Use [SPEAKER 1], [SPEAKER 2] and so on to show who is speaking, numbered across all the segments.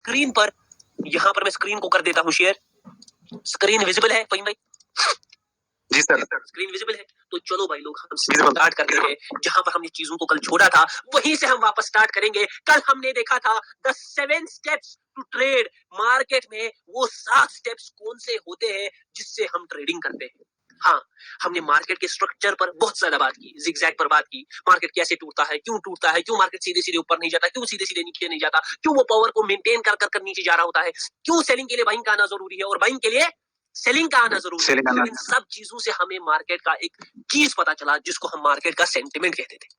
[SPEAKER 1] Screen पर, यहाँ पर मैं स्क्रीन को कर देता हूँ शेयर। स्क्रीन विजिबल है फहीम भाई?
[SPEAKER 2] जी सर।
[SPEAKER 1] स्क्रीन विजिबल है? तो चलो भाई लोग हम स्टार्ट करते हैं। जहां पर हमने चीजों को कल छोड़ा था वहीं से हम वापस स्टार्ट करेंगे। कल हमने देखा था the 7 steps to trade. Market में वो 7 स्टेप्स कौन से होते हैं जिससे हम ट्रेडिंग करते हैं। हाँ, हमने मार्केट के स्ट्रक्चर पर बहुत ज्यादा बात की, जिगजैग पर बात की, मार्केट कैसे टूटता है, क्यों मार्केट सीधे सीधे ऊपर नहीं जाता, क्यों सीधे सीधे नीचे नहीं जाता, क्यों वो पावर को मेंटेन कर कर नीचे जा रहा होता है, क्यों सेलिंग के लिए बाइंग का आना जरूरी है और बाइंग के लिए सेलिंग का आना जरूरी है। इन सब चीजों से हमें मार्केट का एक चीज पता चला जिसको हम मार्केट का सेंटिमेंट कहते थे।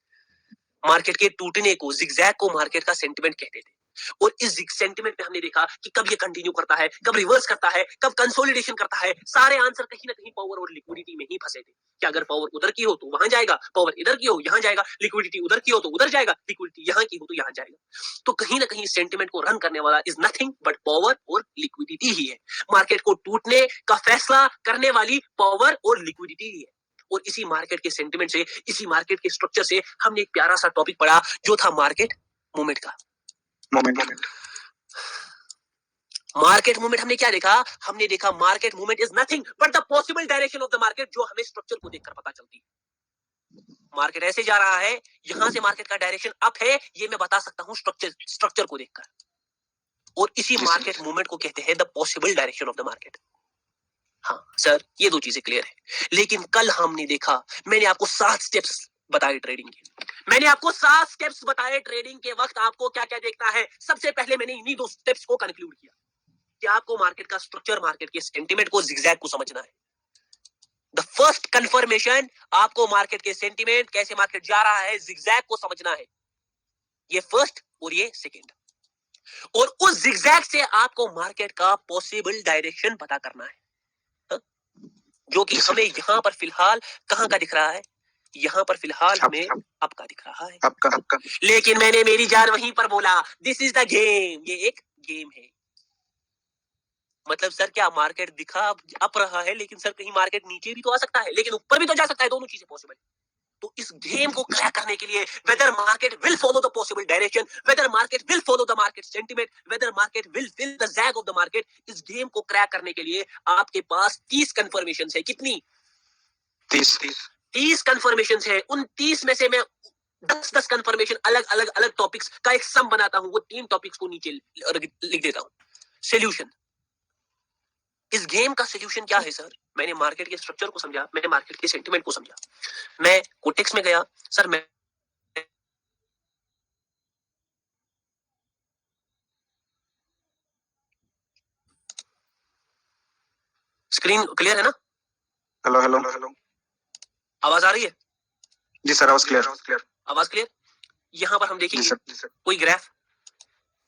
[SPEAKER 1] मार्केट के टूटने को, जिगजैग को मार्केट का सेंटिमेंट कहते थे। और इस सेंटिमेंट में हमने देखा कि कब ये कंटिन्यू करता है, कब रिवर्स करता है, कब कंसोलिडेशन करता है। सारे आंसर कहीं ना कहीं पावर और लिक्विडिटी में ही फंसे थे कि अगर पावर उधर की हो तो वहां जाएगा, पावर इधर की हो यहां जाएगा, लिक्विडिटी उधर की हो तो उधर जाएगा, लिक्विडिटी यहां की हो तो यहां जाएगा। तो कहीं ना कहीं सेंटिमेंट को रन करने वाला इज नथिंग बट पावर और लिक्विडिटी ही है। मार्केट को टूटने का फैसला करने वाली पावर और लिक्विडिटी ही है। और इसी मार्केट के सेंटिमेंट से, इसी मार्केट के स्ट्रक्चर से हमने एक प्यारा सा टॉपिक पढ़ा जो था मार्केट मूवमेंट का। मार्केट मूवमेंट हमने क्या देखा? हमने देखा market movement is nothing but the possible direction of the market, जो हमें स्ट्रक्चर को देखकर पता चलती है। मार्केट ऐसे जा रहा है, यहां से मार्केट का डायरेक्शन अप है, ये मैं बता सकता हूं स्ट्रक्चर को देखकर। और इसी मार्केट मूवमेंट को कहते हैं the possible direction of the market. हाँ सर, ये दो चीजें क्लियर है। लेकिन कल हमने देखा, मैंने आपको 7 स्टेप्स बताए ट्रेडिंग के। मैंने आपको 7 स्टेप्स बताए ट्रेडिंग के वक्त आपको क्या क्या देखना है। सबसे पहले मैंने इन्हीं 2 स्टेप्स को कंक्लूड किया कि आपको मार्केट का स्ट्रक्चर, मार्केट के सेंटिमेंट को, जिगजैग को समझना है। द फर्स्ट कंफर्मेशन, आपको मार्केट के सेंटिमेंट, कैसे मार्केट जा रहा है, जिगजैग को समझना है। ये फर्स्ट और ये सेकंड। और उस जिगजैग से आपको मार्केट का पॉसिबल डायरेक्शन पता करना है, जो कि हमें यहां पर फिलहाल कहां का दिख रहा है? यहां पर फिलहाल हमें अप का दिख रहा है। आपका। लेकिन मैंने मेरी जान वहीं पर बोला दिस इज द गेम, ये एक गेम है। मतलब सर क्या मार्केट दिखा अप रहा है, लेकिन सर कहीं मार्केट नीचे भी तो आ सकता है, लेकिन ऊपर भी तो जा सकता है, दोनों चीजें पॉसिबल है। तो इस गेम को क्रैक करने के लिए whether market will follow the possible direction, whether market will follow the market sentiment, whether market will fill the jag of the market, इस गेम को क्रैक करने के लिए आपके पास 30 कंफर्मेशन है। कितनी? 30 कंफर्मेशन है। उन 30 में से मैं 10 कंफर्मेशन अलग टॉपिक्स का एक सम बनाता हूं। वो 3 टॉपिक्स को नीचे लिख देता हूं। सोल्यूशन, इस गेम का सोल्यूशन क्या है सर? मैंने मार्केट के स्ट्रक्चर को समझा, मैंने मार्केट के सेंटिमेंट को समझा, मैं कोटेक्स में गया सर, मैं स्क्रीन क्लियर है ना?
[SPEAKER 2] हेलो हेलो हेलो,
[SPEAKER 1] आवाज आ रही है?
[SPEAKER 2] जी सर, आवाज क्लियर।
[SPEAKER 1] आवाज क्लियर। यहां पर हम देखेंगे कोई ग्राफ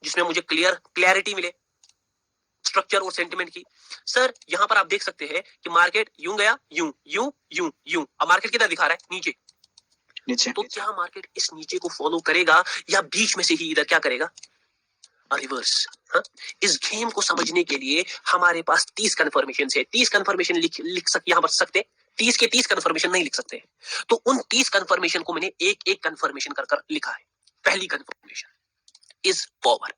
[SPEAKER 1] जिसमें मुझे क्लियरिटी मिले स्ट्रक्चर और सेंटिमेंट की। सर यहां पर आप देख सकते हैं कि मार्केट यूं गया, यूं यूं यूं यूं। अब मार्केट किधर दिखा रहा है? नीचे। तो क्या मार्केट इस नीचे को फॉलो करेगा या बीच में से ही इधर क्या करेगा? रिवर्स। हाँ? इस गेम को समझने के लिए हमारे पास 30 कंफर्मेशन है। 30 कंफर्मेशन यहां पर सकते, 30 के 30 कंफर्मेशन नहीं लिख सकते। तो उन 30 कंफर्मेशन को मैंने एक एक कंफर्मेशन कर लिखा है। पहली कंफर्मेशन इज पावर।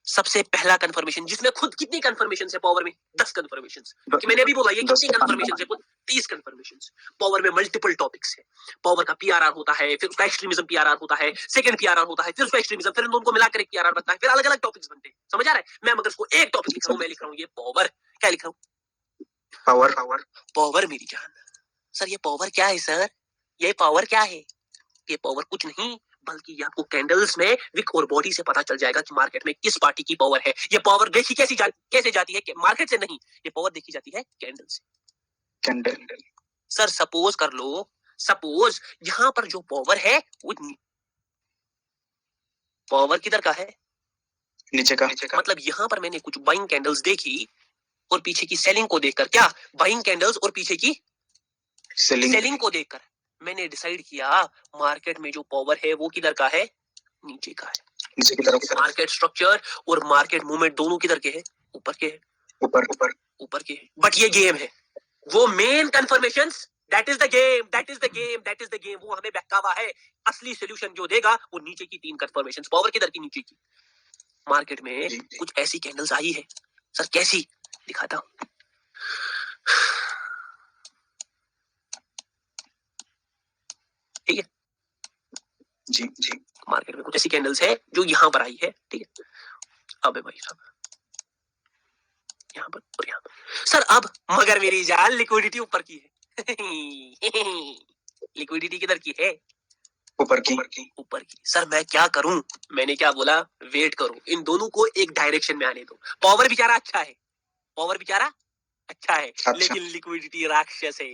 [SPEAKER 1] सबसे पहला कंफर्मेशन, जिसमें खुद कितनी कंफर्मेशन है पावर में? 10 कंफर्मेशन। कि मैंने अभी बोला ये कितनी कंफर्मेशन है? कुल 30 कंफर्मेशन। पावर में मल्टीपल टॉपिक्स है। पावर का पीआरआर होता है, फिर उसका एक्सट्रीमिज्म पीआरआर होता है, सेकंड पीआरआर होता है, फिर उसका एक्सट्रीमिज्म, फिर इन दोनों को मिलाकर एक पीआरआर बनता है, फिर अलग अलग टॉपिक्स बनते हैं। समझ आ रहा है? मैं मगर उसको एक टॉपिक लिख रहा हूं, मैं लिख रहा हूं ये पावर। क्या लिख रहा हूं? पावर मेरी जान। सर ये पावर क्या है सर? ये पावर क्या है? ये पावर कुछ नहीं बल्कि ये आपको कैंडल्स में विक और बॉडी से पता चल जाएगा कि मार्केट में किस पार्टी की पावर है। ये पावर देखी कैसे जाती है? मार्केट से नहीं, ये पावर देखी जाती है कैंडल से। कैंडल। सर सपोज कर लो, सपोज यहां पर जो पावर है वो पावर किधर का है? नीचे का। मतलब यहां पर मैंने कुछ बाइंग कैंडल्स देखी और पीछे की सेलिंग को देखकर, क्या बाइंग कैंडल्स और पीछे की सेलिंग को देखकर मैंने डिसाइड किया मार्केट में जो पावर है वो किधर का है? नीचे का है। नीचे की तरफ। मार्केट स्ट्रक्चर और मार्केट मूवमेंट दोनों किधर के हैं? ऊपर के हैं। ऊपर के हैं। बट ये गेम है, वो main confirmations, that is the game, वो हमें बहकावा है। असली सॉल्यूशन जो देगा वो नीचे की 3 कंफर्मेशंस। पावर किधर की? नीचे की। मार्केट में
[SPEAKER 2] जी।
[SPEAKER 1] कुछ ऐसी कैंडल्स आई है सर, कैसी दिखाता हूं। ठीक है
[SPEAKER 2] जी जी।
[SPEAKER 1] मार्केट में कुछ ऐसी कैंडल्स है जो यहाँ पर आई है। ठीक है अब भाई साहब यहाँ पर और यहाँ पर सर, अब मगर मेरी जान लिक्विडिटी ऊपर की है। लिक्विडिटी किधर की है?
[SPEAKER 2] ऊपर की।
[SPEAKER 1] ऊपर की। सर मैं क्या करूं? मैंने क्या बोला? वेट करो, इन दोनों को एक डायरेक्शन में आने दो। पावर बेचारा अच्छा है, पावर बेचारा अच्छा है, लेकिन लिक्विडिटी राक्षस है।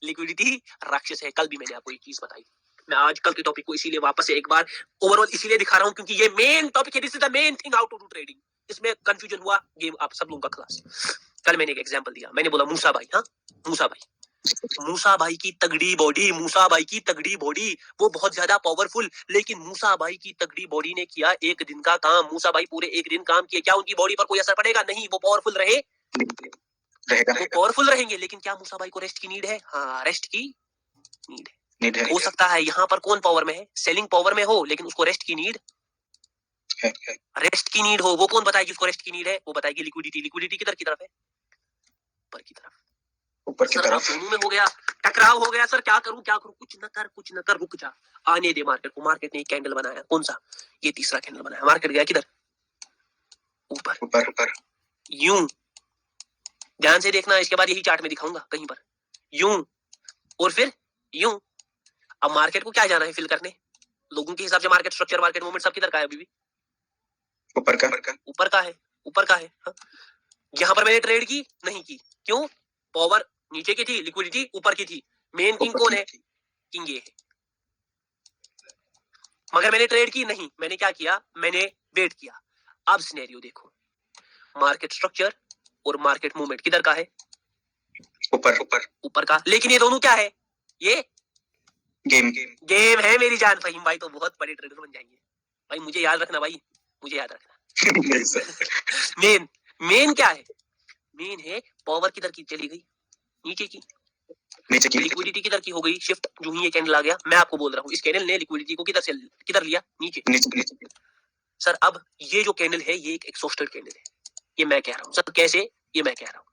[SPEAKER 1] लिक्विडिटी राक्षस है। कल भी मैंने आपको एक चीज बताई। मैं आज कल के टॉपिक को इसीलिए वापस से एक बार ओवरऑल इसीलिए दिखा रहा हूं क्योंकि ये मेन टॉपिक है। This is the main thing how to do trading. इसमें कंफ्यूजन हुआ, गेम आप सब लोगों का क्लास। कल मैंने एक एग्जांपल दिया, मैंने बोला मूसा भाई, हाँ मूसा भाई, मूसा भाई की तगड़ी बॉडी, मूसा भाई की तगड़ी बॉडी, वो बहुत ज्यादा पावरफुल, लेकिन मूसा भाई की तगड़ी बॉडी ने किया एक दिन का काम। मूसा भाई पूरे एक दिन काम किए, क्या उनकी बॉडी पर कोई असर पड़ेगा? नहीं, वो पावरफुल रहे
[SPEAKER 2] रहेगा।
[SPEAKER 1] वो पावरफुल रहेंगे, लेकिन क्या मूसा भाई को रेस्ट की नीड है? हाँ, रेस्ट की नीड है। हो सकता है यहाँ पर कौन पावर में है? सेलिंग पावर में हो, लेकिन उसको रेस्ट की नीड
[SPEAKER 2] है।
[SPEAKER 1] रेस्ट की नीड हो। वो कौन बताएगी उसको रेस्ट की नीड है? वो बताएगी लिक्विडिटी। लिक्विडिटी किधर की तरफ है? ऊपर की तरफ।
[SPEAKER 2] ऊपर की तरफ।
[SPEAKER 1] दोनों में हो गया टकराव, हो गया। सर क्या करूं क्या करूं? कुछ न कर, रुक जा, आने दे मार्केट को। मार्केट ने एक कैंडल बनाया, कौन सा? ये तीसरा कैंडल बनाया। मार्केट गया किधर? ऊपर।
[SPEAKER 2] ऊपर ऊपर
[SPEAKER 1] यूं ध्यान से देखना, इसके बाद यही चार्ट में दिखाऊंगा कहीं पर। यूं और फिर यूं। अब मार्केट को क्या जाना है फिल करने? लोगों के हिसाब से मार्केट स्ट्रक्चर, मार्केट मूवमेंट सब किधर का है? अभी भी
[SPEAKER 2] ऊपर का।
[SPEAKER 1] ऊपर का है, ऊपर का है। हाँ? यहाँ पर मैंने ट्रेड की नहीं की, क्यों? पावर नीचे की थी, लिक्विडिटी ऊपर की थी। मेन किंग कौन है? किंग ये है। मगर मैंने ट्रेड की नहीं, मैंने क्या किया? मैंने वेट किया। अब सिनेरियो देखो, मार्केट स्ट्रक्चर और मार्केट मूवमेंट किधर का है?
[SPEAKER 2] ऊपर ऊपर
[SPEAKER 1] ऊपर का। लेकिन ये दोनों क्या है? ये गेम है मेरी जान। फहीम भाई तो बहुत बड़े ट्रेडर बन जाएंगे भाई, मुझे याद रखना भाई, मुझे याद रखना। मेन क्या है? मेन है पावर किधर की चली गई? नीचे की। लिक्विडिटी किधर की हो गई शिफ्ट? जो ही ये कैंडल आ गया, मैं आपको बोल रहा हूँ, इस कैंडल ने लिक्विडिटी को किधर लिया? नीचे। सर अब ये जो कैंडल है ये एक एग्जॉस्टेड कैंडल है, ये मैं कह रहा हूँ। सर कैसे? ये मैं कह रहा हूँ,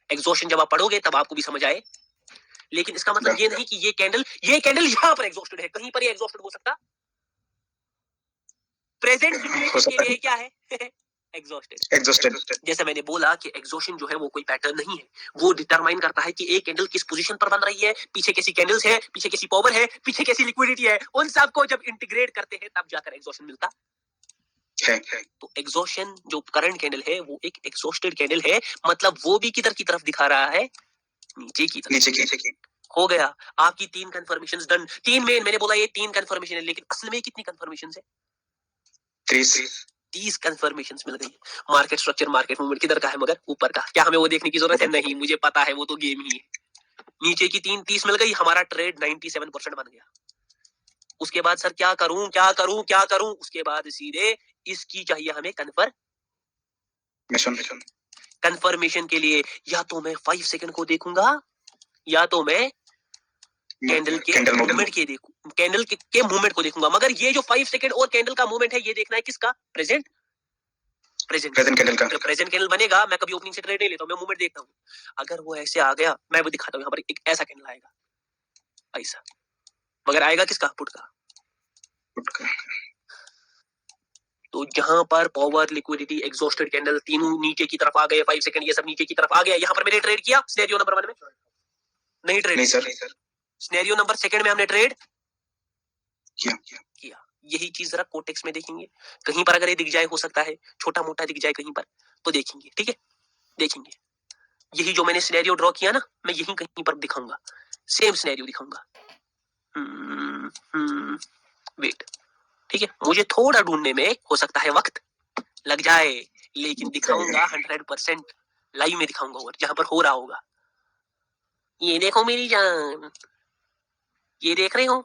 [SPEAKER 1] एग्जॉस्शन जब आप पढ़ोगे तब आपको भी समझ आए। लेकिन इसका मतलब ये नहीं कि ये कैंडल यहाँ पर एग्जॉस्टेड है। कहीं पर ये एग्जॉस्टेड हो सकता? प्रेजेंट सिचुएशन के लिए क्या है? एग्जॉस्टेड। जैसे मैंने बोला कि एग्जॉशन जो है वो कोई पैटर्न नहीं है, वो डिटरमाइन करता है कि एक कैंडल किस पोजीशन पर बन रही है, पीछे कैसी कैंडल्स है, पीछे कैसी पावर है, पीछे कैसी लिक्विडिटी है। उन सबको जब इंटीग्रेट करते हैं तब जाकर एग्जॉशन मिलता है। तो एग्जॉशन जो करंट कैंडल है वो एक एग्जॉस्टेड कैंडल है, मतलब वो भी किधर की तरफ दिखा रहा है? नीचे की तरफ। हो गया आपकी 3 कंफर्मेशंस डन। 3 मेन, मैंने बोला ये 3 कंफर्मेशन है, लेकिन असल में कितनी कंफर्मेशंस है? 30 कंफर्मेशंस मिल गई। मार्केट स्ट्रक्चर, मार्केट मूवमेंट किधर का है? मगर ऊपर का। क्या हमें वो देखने की जरूरत है? नहीं, मुझे पता है वो तो गेम ही है। नीचे की 30 मिल गई, हमारा ट्रेड 97% बन गया। उसके बाद सर क्या करूं? उसके बाद सीधे इसकी चाहिए हमें कंफर्मेशन के लिए या तो मैं 5 सेकंड को देखूंगा या तो मैं कैंडल के मूवमेंट के देखूं, कैंडल के मूवमेंट को देखूंगा। मगर ये जो 5 सेकंड और कैंडल का मूवमेंट है ये देखना है किसका? प्रेजेंट कैंडल का। प्रेजेंट कैंडल बनेगा, मैं कभी ओपनिंग से ट्रेड नहीं लेता हूं, मैं मूवमेंट देखता हूं। अगर वो ऐसे आ गया, मैं वो दिखाता हूं, यहाँ पर एक ऐसा कैंडल आएगा ऐसा, मगर आएगा किसका? पुट का। तो जहां पर पावर, लिक्विडिटी, एग्जॉस्टेड कैंडल तीनों नीचे की तरफ आ गए, 5 सेकंड ये सब नीचे की तरफ आ गया। यहाँ पर मैंने ट्रेड किया सिनेरियो नंबर 1 में? नहीं ट्रेड नहीं सर। सिनेरियो नंबर 2 में हमने ट्रेड किया। यही चीज जरा कोटेक्स में देखेंगे, कहीं पर अगर ये दिख जाए, हो सकता है छोटा मोटा दिख जाए कहीं पर, तो देखेंगे। ठीक है, देखेंगे। यही जो मैंने सिनेरियो ड्रॉ किया ना, मैं यही कहीं पर दिखाऊंगा, सेम सिनेरियो दिखाऊंगा। वेट, ठीक है, मुझे थोड़ा ढूंढने में हो सकता है वक्त लग जाए, लेकिन दिखाऊंगा 100% लाइव में दिखाऊंगा, और जहां पर हो रहा होगा। ये देखो मेरी जान, ये देख रहे हो?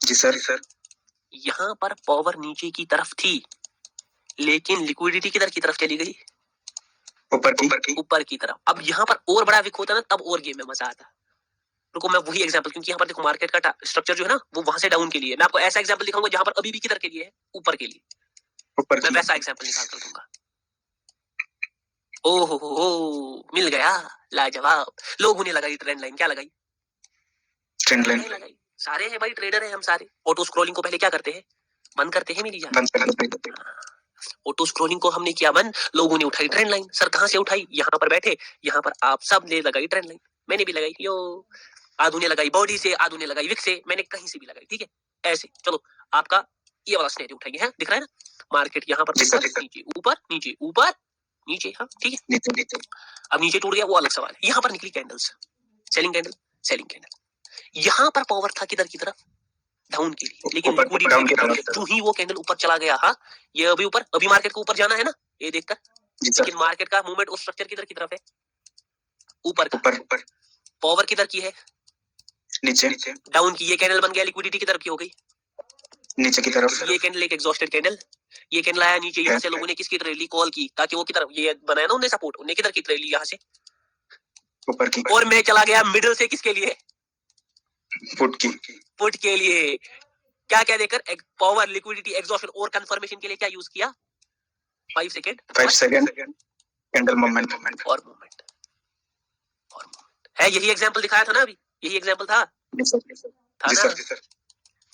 [SPEAKER 2] जी सर।
[SPEAKER 1] यहाँ पर पावर नीचे की तरफ थी, लेकिन लिक्विडिटी किधर की तरफ चली गई? ऊपर की तरफ। अब यहाँ पर और बड़ा विक होता ना, तब और गेम में मजा आता। रुको मैं वही एग्जांपल, क्योंकि यहाँ पर देखो मार्केट का स्ट्रक्चर जो है ना वो वहां से डाउन के लिए, मैं आपको ऐसा एग्जांपल दिखाऊंगा जहां पर अभी भी किधर के लिए है? ऊपर के लिए।
[SPEAKER 2] ऊपर
[SPEAKER 1] मैं
[SPEAKER 2] की
[SPEAKER 1] वैसा एग्जांपल निकाल कर दूंगा। ओहो हो, मिल गया, लाजवाब। लोगों ने लगाई ट्रेंड लाइन, क्या लगाई?
[SPEAKER 2] ट्रेंड लाइन
[SPEAKER 1] लगाई। सारे हैं भाई, ट्रेडर हैं हम सारे। ऑटो स्क्रॉलिंग को पहले क्या करते हैं? बंद करते हैं मेरी जान।
[SPEAKER 2] बंद कर देते हैं।
[SPEAKER 1] ऑटो स्क्रॉलिंग को हमने किया बंद, लोगों ने उठाई ट्रेंड लाइन। सर कहां से उठाई? यहाँ पर बैठे, यहाँ पर आप सब ने लगाई ट्रेंड लाइन, मैंने भी लगाई। यो आधु ने लगाई बॉडी से, आधु ने लगाई विक से, मैंने कहीं से भी लगाई। ठीक है, ऐसे चलो आपका ये वाला स्नेरी उठाइए, है दिख रहा है ना? मार्केट यहाँ पर ऊपर नीचे, ऊपर नीचे, ऊपर नीचे, हाँ ठीक है।
[SPEAKER 2] नीचे
[SPEAKER 1] अब नीचे टूट गया वो अलग सवाल है। यहाँ पर निकली candles, selling candle, selling candle. यहाँ पर पावर था किधर की तरफ? डाउन के लिए, लेकिन लिक्विडिटी जो ही वो कैंडल ऊपर चला गया, हाँ ये अभी ऊपर, अभी मार्केट को ऊपर जाना है ना ये देखकर, लेकिन मार्केट का मूवमेंट उस स्ट्रक्चर किधर की तरफ है? ऊपर का। पावर किधर की है?
[SPEAKER 2] नीचे।
[SPEAKER 1] डाउन की। ये कैंडल बन गया, लिक्विडिटी की तरफ की हो गई,
[SPEAKER 2] नीचे की तरफ।
[SPEAKER 1] ये कैंडल एक एग्जॉस्टेड कैंडल, ये कैंडल आया नीचे, यहाँ से लोगों ने किसकी ट्रेड ली? कॉल की, ताकि वो की तरफ ये बनाया ना उन्हें सपोर्ट, उन्हें किधर की ट्रेड ली? यहाँ से
[SPEAKER 2] ऊपर की।
[SPEAKER 1] और मैं चला गया मिडिल से, किसके लिए?
[SPEAKER 2] पुट की।
[SPEAKER 1] पुट के लिए। क्या क्या देकर? पावर, लिक्विडिटी, एग्जॉस्शन और कंफर्मेशन के लिए क्या यूज किया? 5 सेकंड
[SPEAKER 2] कैंडल मोमेंट
[SPEAKER 1] और मूवमेंट है। यही एग्जांपल दिखाया था ना अभी, यही एग्जांपल था ना?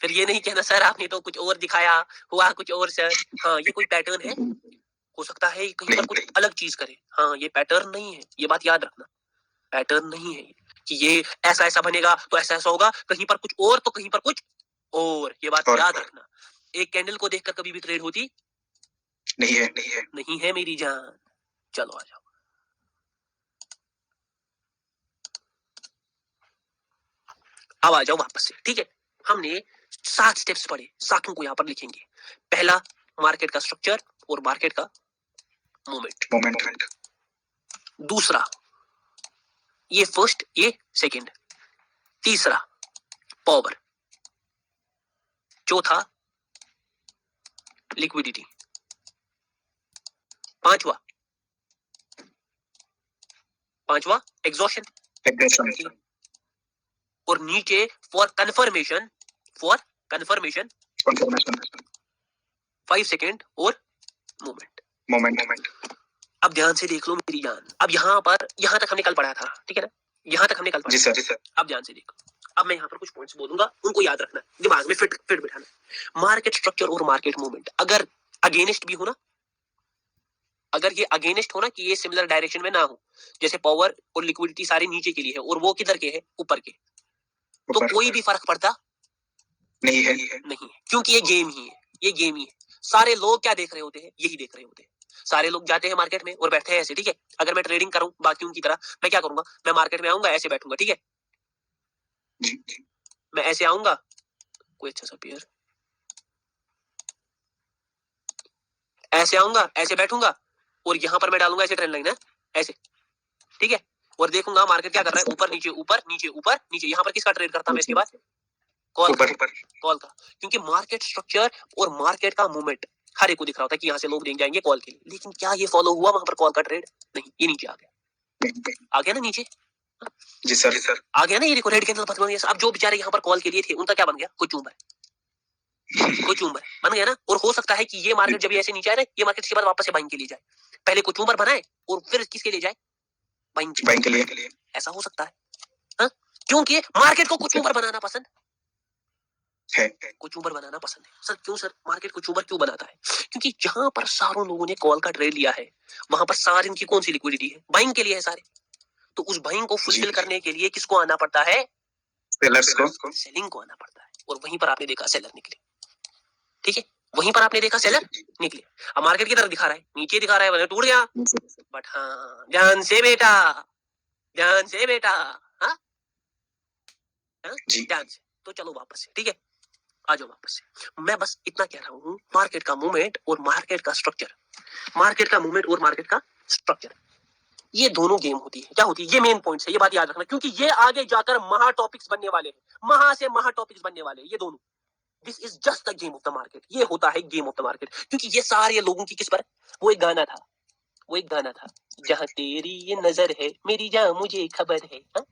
[SPEAKER 1] फिर ये नहीं कहना सर आपने तो कुछ और दिखाया, हुआ कुछ और सर। हाँ ये कोई पैटर्न है? हो सकता है कहीं पर कुछ अलग चीज करे, हाँ ये पैटर्न नहीं है, ये बात याद रखना। पैटर्न नहीं है कि ये ऐसा ऐसा बनेगा तो ऐसा ऐसा होगा, कहीं पर कुछ और तो कहीं पर कुछ और, ये बात याद रखना। एक कैंडल को देखकर कभी भी ट्रेड होती नहीं है मेरी जान। चलो आ जाओ, अब आ जाओ वापस से। ठीक है, हमने 7 स्टेप्स पढ़े, सातों को यहाँ पर लिखेंगे। पहला मार्केट का स्ट्रक्चर और मार्केट का मोमेंट। दूसरा ये फर्स्ट, ये सेकंड। तीसरा पावर। चौथा लिक्विडिटी। पांचवा एग्जॉशन। और नीचे फॉर कंफर्मेशन 5 सेकेंड और मोमेंट। अब ध्यान से देख लो मेरी जान, अब यहाँ तक हमने कल पढ़ा था, ठीक है ना? यहाँ तक हमने कल पढ़ा। जी सर। अब ध्यान से देखो, अब मैं यहाँ पर कुछ पॉइंट्स बोलूंगा, उनको याद रखना, दिमाग में फिट बिठाना। मार्केट स्ट्रक्चर और मार्केट मूवमेंट अगर अगेंस्ट भी हो ना, अगर ये अगेंस्ट हो ना कि ये सिमिलर डायरेक्शन में ना हो, जैसे पावर और लिक्विडिटी सारे नीचे के लिए है और वो किधर के है? ऊपर के, तो कोई भी फर्क पड़ता नहीं है, क्योंकि ये गेम ही है। सारे लोग क्या देख रहे होते हैं? यही देख रहे होते हैं। सारे लोग जाते हैं मार्केट में और बैठते हैं ऐसे, ठीक है? अगर मैं ट्रेडिंग करूं बाकियों की तरह, मैं क्या करूंगा? मैं मार्केट में आऊंगा, ऐसे बैठूंगा, ठीक है? मैं ऐसे आऊंगा, कोई अच्छा सा पेयर, ऐसे आऊंगा, ऐसे बैठूंगा और यहाँ पर मैं डालूंगा ऐसे ट्रेंड लाइन है, ऐसे, ठीक है? और देखूंगा मार्केट क्या कर रहा है, ऊपर नीचे, ऊपर नीचे, ऊपर नीचे। यहाँ पर किसका ट्रेड करता मैं इसके बाद? कॉल का। क्योंकि मार्केट स्ट्रक्चर और मार्केट का मूवमेंट हर एक को दिख रहा होता है कि यहाँ से लोग देख जाएंगे कॉल के लिए, लेकिन क्या ये फॉलो हुआ वहां पर कॉल का ट्रेड? नहीं, ये नीचे आ गया ना नीचे। जी सर आ गया ना, ये देखो रेड कैंडल बन गया। अब जो बेचारे यहाँ पर कॉल के लिए थे उनका क्या बन गया? कुचुम्बर बन गया ना। और हो सकता है कि ये मार्केट जब ऐसे नीचे आए ना, ये मार्केट के बाद वापस से बाइंग के लिए जाए, पहले कुचुम्बर बनाए और फिर किसके लिए जाए? बाइंग के लिए। ऐसा हो सकता है, हाँ? क्योंकि मार्केट को कुचुम्बर बनाना पसंद है। कुचुम्बर बनाना पसंद है। सर क्यों सर, मार्केट कुचुम्बर क्यों बनाता है? क्योंकि जहां पर सारों लोगों ने कॉल का ट्रेड लिया है, वहां पर सारे इनकी कौन सी लिक्विडिटी है? बाइंग के लिए है सारे। तो उस बाइंग को फुलफिल करने के लिए किसको आना पड़ता है? सेलर्स को, सेलिंग को आना पड़ता है। और वहीं पर आपने देखा सेलर निकले, ठीक है? वहीं पर आपने देखा सेलर निकले। अब मार्केट की तरफ दिखा रहा है, नीचे दिखा रहा है, टूट गया। बट हाँ, ध्यान से बेटा, हाँ ध्यान से। तो चलो वापस से, ठीक है? आ जाओ वापस से। मैं बस इतना कह रहा हूँ, मार्केट का मूवमेंट और मार्केट का स्ट्रक्चर, ये दोनों गेम होती है। क्या होती है? ये मेन पॉइंट्स है, ये बात याद रखना, क्योंकि ये आगे जाकर महा टॉपिक्स बनने वाले हैं, महा से महा टॉपिक्स बनने वाले हैं ये दोनों। This is just the game of the market. ये होता है गेम ऑफ द मार्केट, क्योंकि ये सारे लोगों की किस पर? वो एक गाना था, जहां तेरी ये नजर है मेरी जान मुझे खबर है, हा?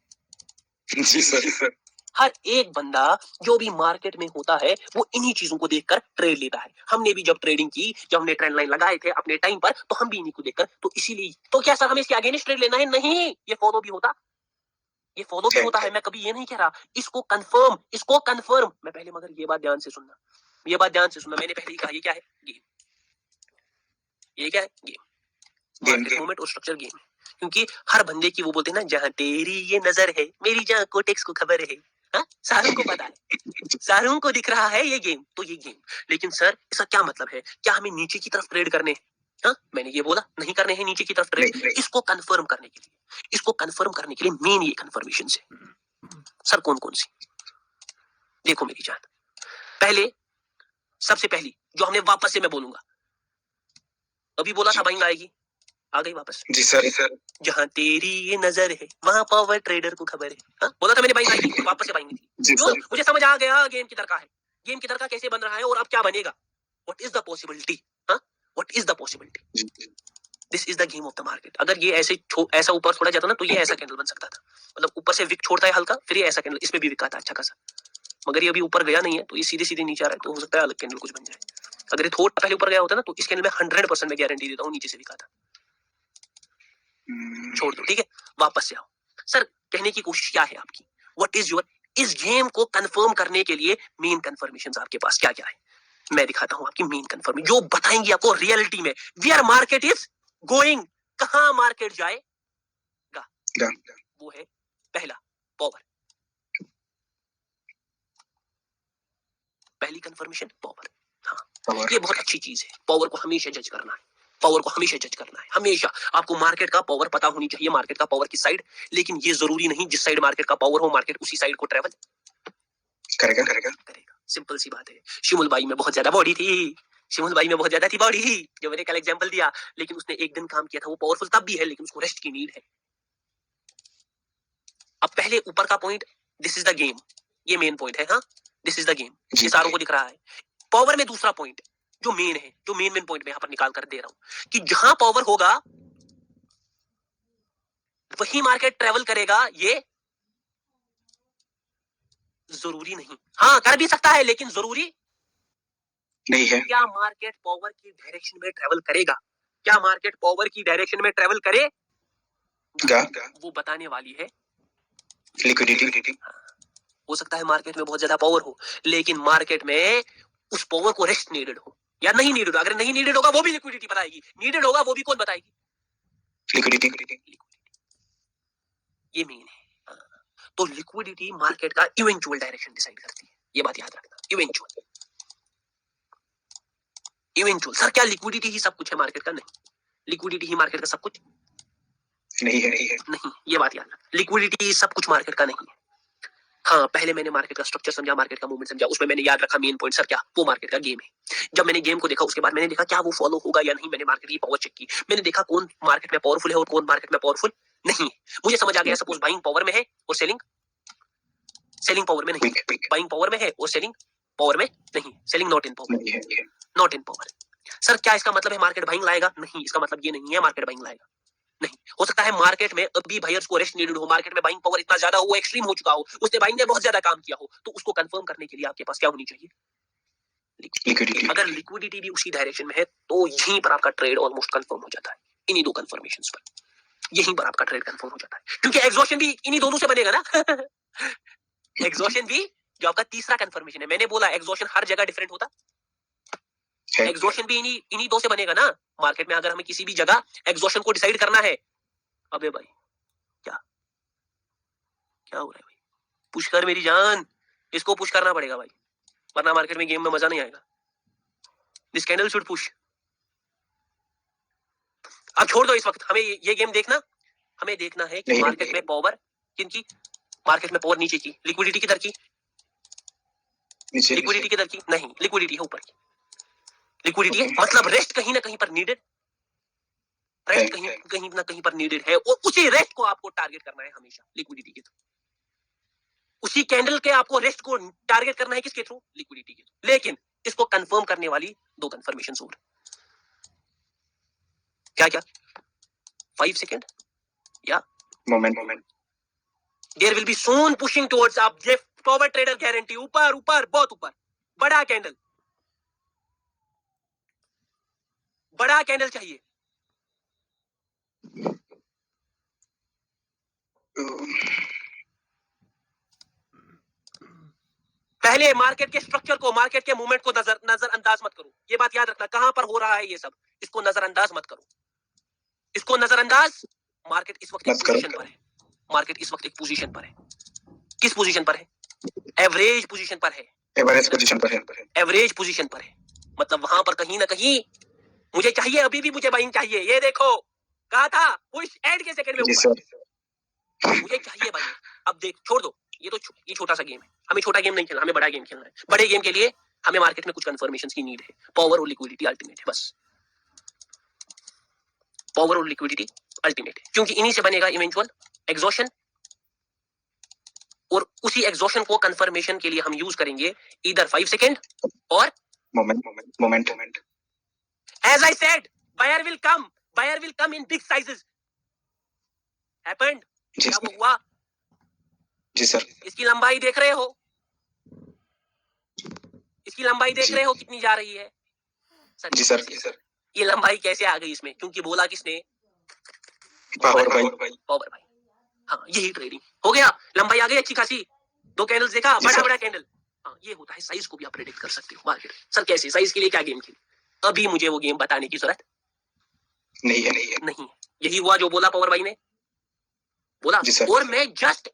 [SPEAKER 1] जी सर। हर एक बंदा जो भी मार्केट में होता है वो इन्हीं चीजों को देखकर ट्रेड लेता है। हमने भी जब ट्रेडिंग की, जब हमने ट्रेंड लाइन लगाए थे अपने टाइम पर, तो हम भी इन्हीं को देखकर, तो इसीलिए तो क्या सर हमें इसके अगेंस्ट ट्रेड लेना है? नहीं, ये फॉलो भी होता, ये फॉलो भी होता है। मैं कभी ये नहीं कह रहा इसको कंफर्म मैं पहले, मगर ये बात ध्यान से सुनना, ये बात ध्यान से सुनना। मैंने पहले ही कहा ये क्या है? गेम। ये क्या है? गेम। मार्केट मूवमेंट और स्ट्रक्चर गेम। क्योंकि हर बंदे की वो बोलते हैं ना, जहां तेरी ये नजर है मेरी जहां कोटेक्स को खबर है। हाँ, सारों को पता है, सारों को दिख रहा है ये गेम, तो ये गेम। लेकिन सर इसका क्या मतलब है? क्या हमें नीचे की तरफ ट्रेड करने हैं? हाँ, मैंने ये बोला नहीं करने हैं नीचे की तरफ ट्रेड। इसको कंफर्म करने के लिए, इसको कंफर्म करने के लिए मेन ये कंफर्मेशन है। सर कौन कौन सी? देखो मेरी जान, पहले सबसे पहली जो हमने वापस से मैं बोलूंगा, अभी बोला था बाइंग आएगी, आ गई वापस।
[SPEAKER 2] जी सर।
[SPEAKER 1] जहां तेरी ये नजर है वहां पावर ट्रेडर को खबर है। हाँ? बोला था मैंने बाइंग आएगी, वापस से बाइंग थी। जो मुझे समझ आ गया गेम की तरह है, गेम की तरह कैसे बन रहा है और अब क्या बनेगा। What is the possibility? What is the possibility? This is the game of the market. अगर ये ऐसा ऊपर छोड़ा जाता ना, तो ये ऐसा कैंडल बन सकता था। मतलब ऊपर से विक छोड़ता है हल्का, फिर ये ऐसा कैंडल, इसमें भी विक आता अच्छा खासा, मगर ये अभी ऊपर गया नहीं है, तो ये सीधे सीधे नीचे आ रहा है, तो हो सकता है अलग कैंडल कुछ बन जाए। अगर ये थोड़ा पहले ऊपर गया होता ना, तो इस कैंडल में 100% मैं गारंटी देता हूँ नीचे से विका था। छोड़ दो, ठीक है, वापस से आओ। सर कहने की कोशिश क्या है आपकी? व्हाट इज योर, इस गेम को कंफर्म करने के लिए मेन कंफर्मेशंस आपके पास क्या क्या है? मैं दिखाता हूं आपकी मेन कंफर्मेशन जो बताएंगी आपको रियलिटी में वेयर मार्केट इज गोइंग, कहां मार्केट जाएगा। वो है पहला, पावर। पहली कंफर्मेशन पावर। हाँ, ये बहुत अच्छी चीज है। पावर को हमेशा जज करना है, पावर को हमेशा जज करना है। हमेशा आपको मार्केट का पावर पता होनी चाहिए, मार्केट का पावर किस साइड। लेकिन ये जरूरी नहीं जिस साइड मार्केट का पावर हो, मार्केट उसी साइड को ट्रेवल करेगा। सिंपल सी बात है। शिमुल बाई में बहुत ज्यादा बॉडी थी, शिमुल बाई में बहुत ज्यादा थी बॉडी, जो मैंने कल एग्जांपल दिया, लेकिन उसने एक दिन काम किया था, वो पावरफुल तब भी है, लेकिन उसको रेस्ट की नीड है। अब पहले ऊपर का point, this is the game, ये मेन पॉइंट है। हाँ, दिस इज द गेम, ये सारों को दिख रहा है। पावर में दूसरा पॉइंट जो मेन है, जो मेन पॉइंट में यहां पर निकाल कर दे रहा हूं, कि जहां पावर होगा वही मार्केट ट्रेवल करेगा, ये जरूरी नहीं। हाँ, कर भी सकता है, लेकिन जरूरी नहीं है। क्या मार्केट पावर की डायरेक्शन में ट्रेवल करेगा? क्या मार्केट पावर की डायरेक्शन में ट्रेवल करेगा? वो बताने वाली है लिक्विडिटी। हो सकता है मार्केट में बहुत ज्यादा पावर हो, लेकिन मार्केट में उस पावर को रेस्ट नीडेड हो या नहीं नीडेड हो। अगर नहीं नीडेड होगा वो भी लिक्विडिटी बताएगी, नीडेड होगा वो भी कौन बताएगी? लिक्विडिटी। ये मेन है। तो लिक्विडिटी मार्केट का इवेंचुअल डायरेक्शन डिसाइड करती है, ये बात याद रखना। इवेंचुअल सर क्या लिक्विडिटी ही सब कुछ है मार्केट का? नहीं, लिक्विडिटी ही मार्केट का सब कुछ नहीं है। नहीं, ये बात याद रखना, लिक्विडिटी सब कुछ मार्केट का नहीं है। हाँ, पहले मैंने मार्केट का स्ट्रक्चर समझा, मार्केट का मूवमेंट समझा, उसमें मैंने याद रखा मेन पॉइंट, सर क्या वो मार्केट का गेम है। जब मैंने गेम को देखा, उसके बाद मैंने देखा क्या वो फॉलो होगा या नहीं। मैंने मार्केट की पावर चेक की, मैंने देखा कौन मार्केट में पावरफुल है और कौन मार्केट में पावरफुल नहीं है। मुझे समझ आ गया, सपोज बाइंग पावर में है और सेलिंग पावर में नहीं है, बाइंग पावर में है और सेलिंग पावर में नहीं है, selling not in power. Sir क्या इसका मतलब है मार्केट बाइंग लाएगा? नहीं, इसका मतलब ये नहीं है मार्केट बाइंग लाएगा। नहीं, हो सकता है मार्केट में अभी बायर्स को रेस्ट नीडेड हो, मार्केट में बाइंग पावर इतना ज्यादा हो, एक्सट्रीम हो चुका हो, उसने बाइंग ने बहुत ज्यादा काम किया हो, तो उसको कंफर्म करने के लिए आपके पास क्या होनी चाहिए? लिक्विडिटी। अगर लिक्विडिटी भी उसी डायरेक्शन में है, तो यहीं पर आपका ट्रेड ऑलमोस्ट कंफर्म हो जाता है, इन्हीं दो कंफर्मेशंस पर। यहीं पर आपका ट्रेड कंफर्म हो जाता है, क्योंकि एग्जॉशन भी इन्हीं दोनों से बनेगा ना। एग्जॉशन भी जो आपका तीसरा कंफर्मेशन है, मैंने बोला एग्जॉशन हर जगह डिफरेंट होता, एग्जॉशन भी इन्हीं दो से बनेगा ना। मार्केट में अगर हमें किसी भी जगह एग्जॉशन को डिसाइड करना है, अबे भाई क्या हो रहा है भाई, पुश कर मेरी जान, इसको पुश करना पड़ेगा भाई, वरना मार्केट में गेम में मजा नहीं आएगा। This candle should push. अब छोड़ दो इस वक्त, हमें ये गेम देखना, हमें देखना है कि मार्केट में पावर किनकी, मार्केट में पावर नीचे की, लिक्विडिटी किधर की, लिक्विडिटी किधर की, नहीं लिक्विडिटी है ऊपर की। लिक्विडिटी है मतलब रेस्ट कहीं ना कहीं पर नीडेड, रेस्ट कहीं ना कहीं पर नीडेड है, और उसी रेस्ट को आपको टारगेट करना है हमेशा लिक्विडिटी के थ्रू। उसी कैंडल के आपको रेस्ट को टारगेट करना है, किसके थ्रू? लिक्विडिटी के थ्रू। लेकिन इसको कंफर्म करने वाली दो कंफर्मेशंस और क्या क्या, 5 सेकंड या moment. There will be soon pushing towards, आप ये पावर ट्रेडर गारंटी, ऊपर ऊपर बहुत ऊपर, बड़ा कैंडल, बड़ा कैंडल चाहिए। पहले मार्केट के स्ट्रक्चर को, मार्केट के मूवमेंट को नजरअंदाज मत करो। ये बात याद रखना, कहां पर हो रहा है ये सब, इसको नजरअंदाज मत करो, इसको नजरअंदाज। मार्केट इस वक्त एक पोजीशन पर है, मार्केट इस वक्त एक पोजीशन पर है। किस पोजीशन पर है? एवरेज पोजीशन पर है,
[SPEAKER 2] एवरेज पोजीशन पर है,
[SPEAKER 1] एवरेज पोजीशन पर है। मतलब वहां पर कहीं ना कहीं मुझे चाहिए, अभी भी मुझे बाइंग चाहिए। ये देखो, कहा था पुश एंड के सेकंड में ऊपर, मुझे चाहिए बाइंग। अब देख, छोड़ दो, ये तो ये छोटा सा गेम है, हमें छोटा गेम नहीं खेलना, हमें बड़ा गेम खेलना है। बड़े गेम के लिए हमें मार्केट में कुछ कंफर्मेशन की नीड है। पावर और लिक्विडिटी अल्टीमेट है, बस पावर और लिक्विडिटी अल्टीमेट है, क्योंकि इन्हीं से बनेगा इवेंचुअल एग्जॉशन, और उसी एग्जॉशन को कंफर्मेशन के लिए हम यूज करेंगे इधर 5 सेकंड और
[SPEAKER 2] moment.
[SPEAKER 1] As I said, buyer will come in big sizes. Happened? क्या वो हुआ?
[SPEAKER 2] जी सर।
[SPEAKER 1] इसकी लंबाई देख रहे हो, इसकी लंबाई देख रहे हो कितनी जा रही है? सर
[SPEAKER 2] जी सर।
[SPEAKER 1] ये लंबाई कैसे आ गई इसमें? क्योंकि बोला किसने?
[SPEAKER 2] पावर भाई।
[SPEAKER 1] हाँ, यही ट्रेडिंग हो गया। लंबाई आ गई अच्छी खासी, 2 कैंडल्स देखा, बड़ा बड़ा कैंडल। हाँ, ये होता है, साइज को भी आप प्रेडिक्ट कर सकते हो मार्केट। सर कैसे? साइज के लिए क्या गेम खेली? अभी मुझे वो गेम बताने की जरूरत
[SPEAKER 2] नहीं है।
[SPEAKER 1] यही हुआ जो बोला पावर भाई ने, बोला। और मैं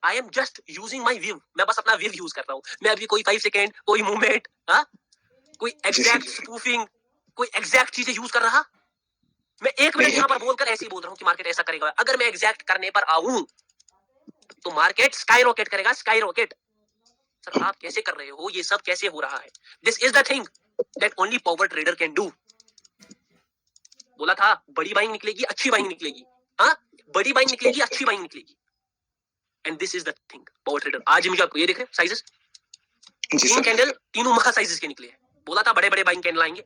[SPEAKER 1] I am just using my view, मैं बस अपना व्यू यूज कर रहा हूँ। मैं अभी कोई 5 सेकंड, कोई मूवमेंट, कोई एग्जैक्ट स्पूफिंग, कोई एग्जैक्ट चीजें यूज कर रहा। मैं 1 मिनट यहाँ पर बोलकर ऐसे ही बोल रहा हूँ कि मार्केट ऐसा करेगा। अगर मैं एग्जैक्ट करने पर आऊं तो मार्केट स्काई रॉकेट करेगा, स्काई रॉकेट। सर आप कैसे कर रहे हो? ये सब कैसे हो रहा है? This is the thing that only power trader can do. बोला था बड़ी बाइंग निकलेगी, अच्छी बाइंग निकलेगी। हाँ, बड़ी बाइंग निकलेगी, अच्छी बाइंग निकलेगी। And this is the thing power trader. आज मुझे आपको ये देख रहे हैं साइजेस, 3 कैंडल, तीनों महा साइजेस के निकले हैं। बोला था बड़े बड़े बाइंग कैंडल आएंगे।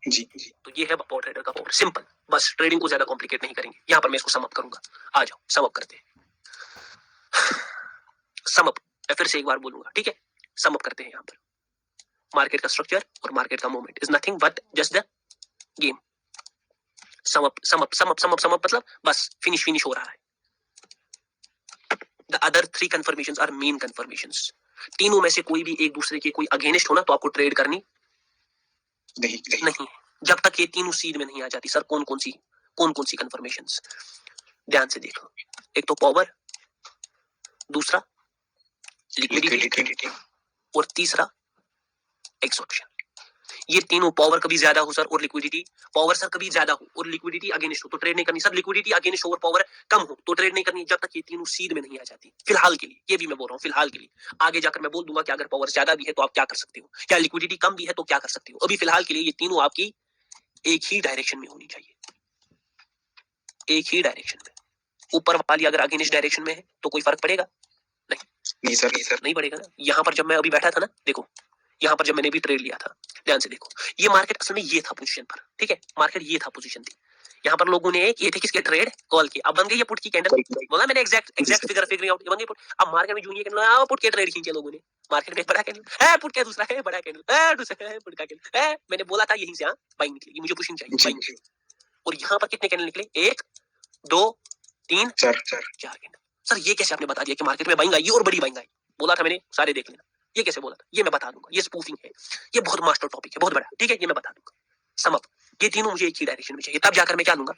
[SPEAKER 2] जी।
[SPEAKER 1] तो ये है पावर ट्रेडर का पावर, सिंपल। बस ट्रेडिंग को ज्यादा कॉम्प्लिकेट नहीं करेंगे। यहाँ पर मैं इसको सम अप करूंगा। आ जाओ सम अप करते हैं। सम अप मैं फिर से एक बार बोलूंगा, ठीक है? सम अप करते हैं। यहाँ पर मार्केट का स्ट्रक्चर और मार्केट का movement is nothing but just the game. Sum up मतलब बस फिनिश हो रहा है। The other 3 confirmations are main confirmations. तीनों में से कोई भी एक दूसरे के कोई अगेंस्ट होना तो आपको ट्रेड करनी नहीं। जब तक ये तीनों सीध में नहीं आ जाती। सर कौन कौन सी कंफर्मेशंस? ध्यान से देखो। एक तो पावर, दूसरा लिक्विडिटी और तीसरा एग्जॉशन। ये तीनों, पावर कभी ज्यादा हो सर और लिक्विडिटी, पावर सर कभी ज्यादा हो और लिक्विडिटी अगेंस्ट हो तो ट्रेड नहीं करनी। सर लिक्विडिटी अगेंस्ट हो और पावर कम हो तो ट्रेड नहीं करनी, जब तक ये तीनों सीध में नहीं आ जाती। फिलहाल के लिए, ये भी मैं बोल रहा हूँ फिलहाल के लिए। आगे जाकर मैं बोल दूंगा कि अगर पावर ज्यादा भी है तो आप क्या कर सकते हो, या लिक्विडिटी कम भी है तो क्या कर सकते हो। अभी फिलहाल के लिए ये तीनों आपकी एक ही डायरेक्शन में होनी चाहिए, एक ही डायरेक्शन में। ऊपर वाली अगर अगेंस्ट डायरेक्शन में है तो कोई फर्क पड़ेगा? नहीं सर, नहीं पड़ेगा ना। यहाँ पर जब मैं अभी बैठा था ना, देखो यहाँ पर जब मैंने भी ट्रेड लिया था, ध्यान से देखो, ये मार्केट असल में ये था पोजीशन पर, ठीक है? मार्केट ये था, पोजीशन थी। यहाँ पर लोगों ने ये थे किसके ट्रेड कॉल किए, अब बन गई ये पुट की कैंडल। बोला मैंने एग्जैक्ट फिगर आउट, बन गई पुट। अब मार्केट में जूनियर कैंडल पुट के ट्रेड खींचे लोगों ने। मार्केट में बड़ा कैंडल है, पुट के दूसरा है, बड़ा कैंडल है, दूसरा है, पुट का कैंडल है। मैंने बोला था यहीं से बाइंग निकलेगी, मुझे पुशिंग चाहिए, बाइंग निकलेगी। और यहाँ पर कितने कैंडल निकले? 1 2 3 4 कैंडल। सर ये कैसे आपने बता दिया कि मार्केट में बाइंग आई और बड़ी बाइंग आई? बोला था मैंने, सारे देख लेना। ये कैसे बोला था? ये मैं बता दूंगा। ये स्पूफिंग है, ये बहुत मास्टर टॉपिक है, बहुत बड़ा, ठीक है? ये मैं बता दूंगा। सम अप, ये तीनों मुझे एक ही डायरेक्शन में चाहिए, तब जाकर मैं क्या लूंगा?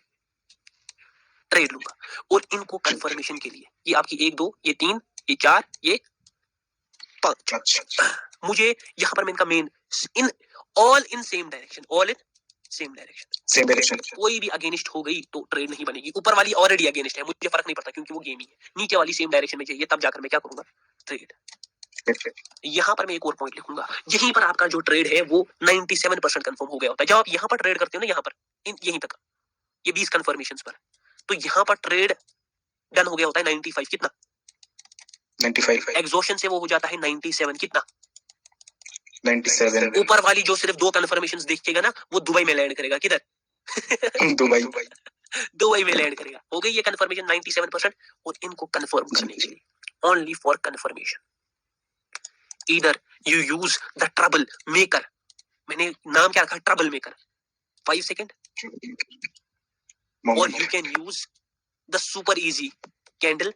[SPEAKER 1] ट्रेड लूंगा। और इनको कंफर्मेशन के लिए ये आपकी 1 2 ये 3 ये 4 ये 5, मुझे यहाँ पर मैं इनका main in all in same direction, all in same direction. कोई भी अगेंस्ट हो गई तो ट्रेड नहीं बनेगी। ऊपर वाली ऑलरेडी अगेंस्ट है, मुझे फर्क नहीं पड़ता क्योंकि वो गेम ही है। नीचे वाली सेम डायरेक्शन में चाहिए, तब जाकर मैं क्या करूंगा? ट्रेड। यहाँ पर मैं एक और पॉइंट लिखूंगा, यहीं पर आपका जो ट्रेड है वो 97% कंफर्म हो गया होता है। जब आप यहाँ पर ट्रेड करते हो ना, यहाँ पर यहीं तक ये 20 कंफर्मेशंस पर, तो यहाँ पर ट्रेड डन हो गया होता है 95। कितना?
[SPEAKER 2] 95।
[SPEAKER 1] एग्जॉशन से वो हो जाता है 97। कितना?
[SPEAKER 2] 97।
[SPEAKER 1] ऊपर वाली जो सिर्फ 2 कंफर्मेशंस देखेगा ना, वो दुबई में लैंड करेगा। किधर? दुबई में लैंड करेगा। हो गई ये कंफर्मेशन 97%। और इनको कंफर्म करने के लिए, only for confirmation, either you use the trouble maker, मैंने नाम क्या रखा, ट्रबल मेकर, 5 सेकेंड, और you can use the super easy candle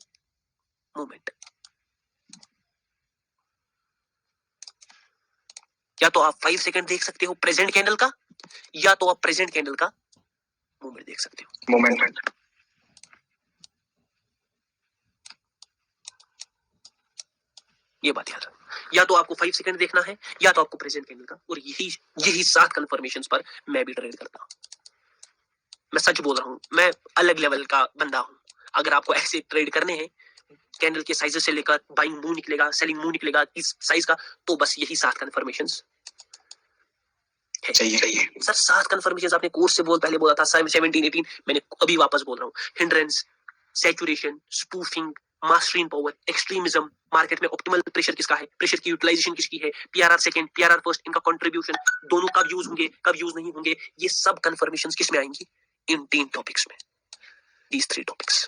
[SPEAKER 1] movement. या तो आप 5 सेकंड देख सकते हो प्रेजेंट कैंडल का, या तो आप प्रेजेंट कैंडल का मूवमेंट देख सकते हो,
[SPEAKER 2] मोमेंट।
[SPEAKER 1] ये बात याद रखना। या तो आपको 5 सेकंड देखना है, या तो आपको प्रेजेंट कैंडल का, और यही 7 कंफर्मेशंस पर मैं भी ट्रेड करता हूं। मैं सच बोल रहा हूं, मैं अलग लेवल का बंदा हूं। अगर आपको ऐसे ट्रेड करने हैं, कैंडल के साइजेस से लेकर बाइंग मूव निकलेगा, सेलिंग मूव निकलेगा, किस साइज का, तो बस यही 7 कंफर्मेशंस
[SPEAKER 2] चाहिए।
[SPEAKER 1] सर 7 कंफर्मेशंस आपने कोर्स से पहले बोला था, 17 18, मैंने अभी वापस बोल रहा हूं। हिंड्रेंस, सैचुरेशन, स्पूफिंग, मास्टरी इन पावर, एक्सट्रीमिज्म, मार्केट में ऑप्टिमल प्रेशर किसका है, प्रेशर की यूटिलाइजेशन किसकी है, पीआरआर सेकंड, पीआरआर फर्स्ट, इनका कंट्रीब्यूशन, दोनों कब यूज होंगे, कब यूज नहीं होंगे, ये सब कंफर्मेशंस किस में आएंगी, इन 3 टॉपिक्स में, these 3 टॉपिक्स।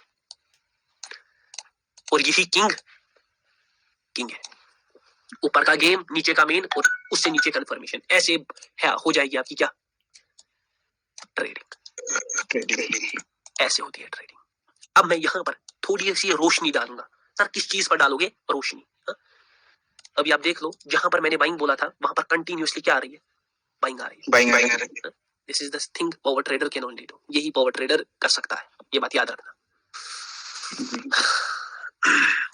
[SPEAKER 1] और यही किंग है, ऊपर का गेम, नीचे का मेन, और उससे नीचे कंफर्मेशन, ऐसे है हो जाएगी आपकी क्या ट्रेडिंग, ऐसे होती है ट्रेडिंग। अब मैं यहां पर थोड़ी सी रोशनी डालूंगा। सर किस चीज पर डालोगे, रोशनी? अभी आप देख लो, जहां पर मैंने बाइंग बोला था वहां पर कंटिन्यूअसली क्या आ रही है, बाइंग आ रही है। This is the thing power trader can only do, यही पावर ट्रेडर कर सकता है, ये बात याद रखना।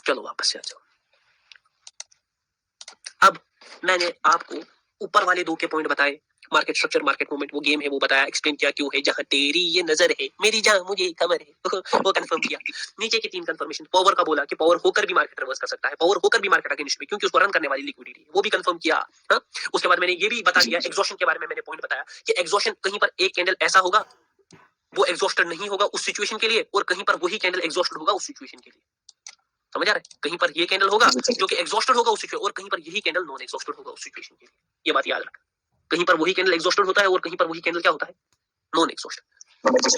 [SPEAKER 1] चलो वापस से आ जाओ। अब मैंने आपको ऊपर वाले 2 के पॉइंट बताए, मार्केट स्ट्रक्चर, मार्केट मूवमेंट, वो गेम है, वो बताया, एक्सप्लेन किया क्यों है, जहां तेरी ये नजर है मेरी जहां मुझे खबर है, वो कंफर्म किया। नीचे के 3 कंफर्मेशन, पावर का बोला कि पावर होकर भी मार्केट रिवर्स कर सकता है, पावर होकर भी मार्केट अगेंस्ट में, क्योंकि उसको रन करने वाली लिक्विडिटी, वो भी कंफर्म किया। हाँ, उसके बाद मैंने ये भी बता दिया, एग्जॉशन के बारे में मैंने पॉइंट बताया कि एग्जॉशन कहीं पर एक कैंडल ऐसा होगा वो एग्जॉस्टेड नहीं होगा उस सिचुएशन के लिए, और कहीं पर वही कैंडल एग्जॉस्टेड होगा उस सिचुएशन के लिए। समझ आ रहा है? कहीं पर ये कैंडल होगा जो कि एग्जॉस्टेड होगा उस सिचुएशन, और कहीं पर यही कैंडल नॉन एग्जॉस्टेड होगा उस सिचुएशन के लिए। ये बात याद रख, कहीं पर वही कैंडल एग्जॉस्टेड होता है और कहीं पर वही कैंडल क्या होता है, नॉन एग्जॉस्टेड।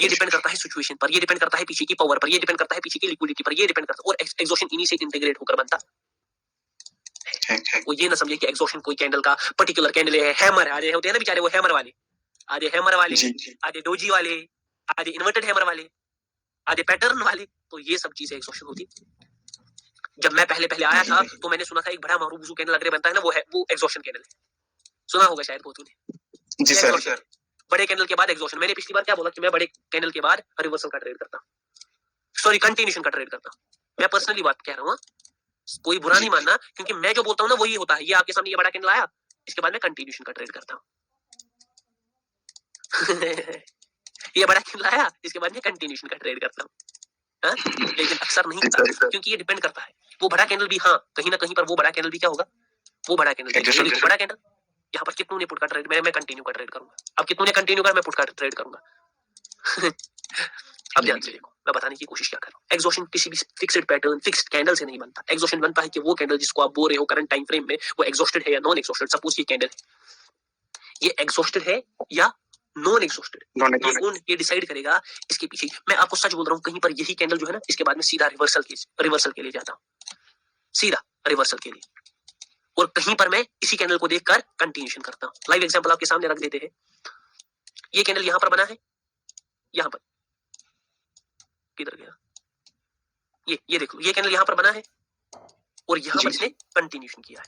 [SPEAKER 1] ये डिपेंड करता है सिचुएशन पर, ये डिपेंड करता है पीछे की पावर पर, ये डिपेंड करता है पीछे की लिक्विडिटी पर, ये डिपेंड करता है, और एग्जॉशन इन्हीं से इंटीग्रेट होकर बनता है। वो ये ना समझे कि एग्जॉशन कोई कैंडल का पर्टिकुलर कैंडल है, हैमर आधे होते हैं ना बेचारे, वो हैमर वाले, आधे हैमर वाले, आधे डोजी वाले, आधे इन्वर्टेड हैमर वाले, आधे पैटर्न वाले, तो ये सब चीजें एग्जॉशन होती। जब मैं पहले आया था तो मैंने सुना था एक बड़ा मारूबुजू कैंडल अगर बनता है ना, वो एग्जॉशन कैंडल है, सुना होगा शायद बहुत तूने।
[SPEAKER 2] जी सर।
[SPEAKER 1] बड़े कैंडल के बाद एग्जॉशन, मैंने पिछली बार क्या बोला कि मैं बड़े कैंडल के बाद रिवर्सल का ट्रेड करता, सॉरी कंटिन्यूएशन का ट्रेड करता। मैं पर्सनली बात कह रहा हूँ, कोई बुरा नहीं मानना, क्योंकि मैं जो बोलता हूँ ना वही होता है। ये आपके सामने ये बड़ा कैंडल आया, इसके बाद मैं कंटिन्यूएशन का ट्रेड करता हूँ। ये बड़ा कैंडल आया, इसके बाद मैं कंटिन्यूएशन का ट्रेड करता हूँ। लेकिन अक्सर नहीं होता, क्योंकि ये डिपेंड करता है। वो बड़ा कैंडल भी, हाँ कहीं ना कहीं पर वो बड़ा कैंडल भी क्या होगा, वो बड़ा कैंडल, बड़ा कैंडल। यहाँ पर कितनों ने पुट का ट्रेड, मैं कंटिन्यू का ट्रेड करूंगा। अब कितनों ने कंटिन्यू कर, मैं पुट का ट्रेड करूंगा। अब ध्यान से देखो, मैं बताने की कोशिश क्या कर रहा हूँ। एग्जॉशन किसी भी फिक्स्ड पैटर्न, फिक्स्ड कैंडल से नहीं बनता। एग्जॉशन बनता है कि वो कैंडल जिसको आप बोल रहे हो करंट टाइम फ्रेम में, वो एग्जॉस्टेड है या नॉन एग्जॉस्टेड। सपोज ये कैंडल है, ये एग्जॉस्टेड है या नॉन एग्जॉस्टेड, ये डिसाइड करेगा इसके पीछे। मैं आपको सच बोल रहा हूँ, कहीं पर यही कैंडल जो है ना, इसके बाद में सीधा रिवर्सल के लिए जाता हूँ, सीधा रिवर्सल के लिए, और कहीं पर मैं इसी कैंडल को देखकर कंटिन्यूएशन करता हूं। लाइव एग्जांपल आपके सामने रख देते हैं। ये कैंडल यहां पर बना है, यहां पर किधर गया, ये देखो, ये कैंडल यहां पर बना है और यहां पर इसने कंटिन्यूएशन किया है,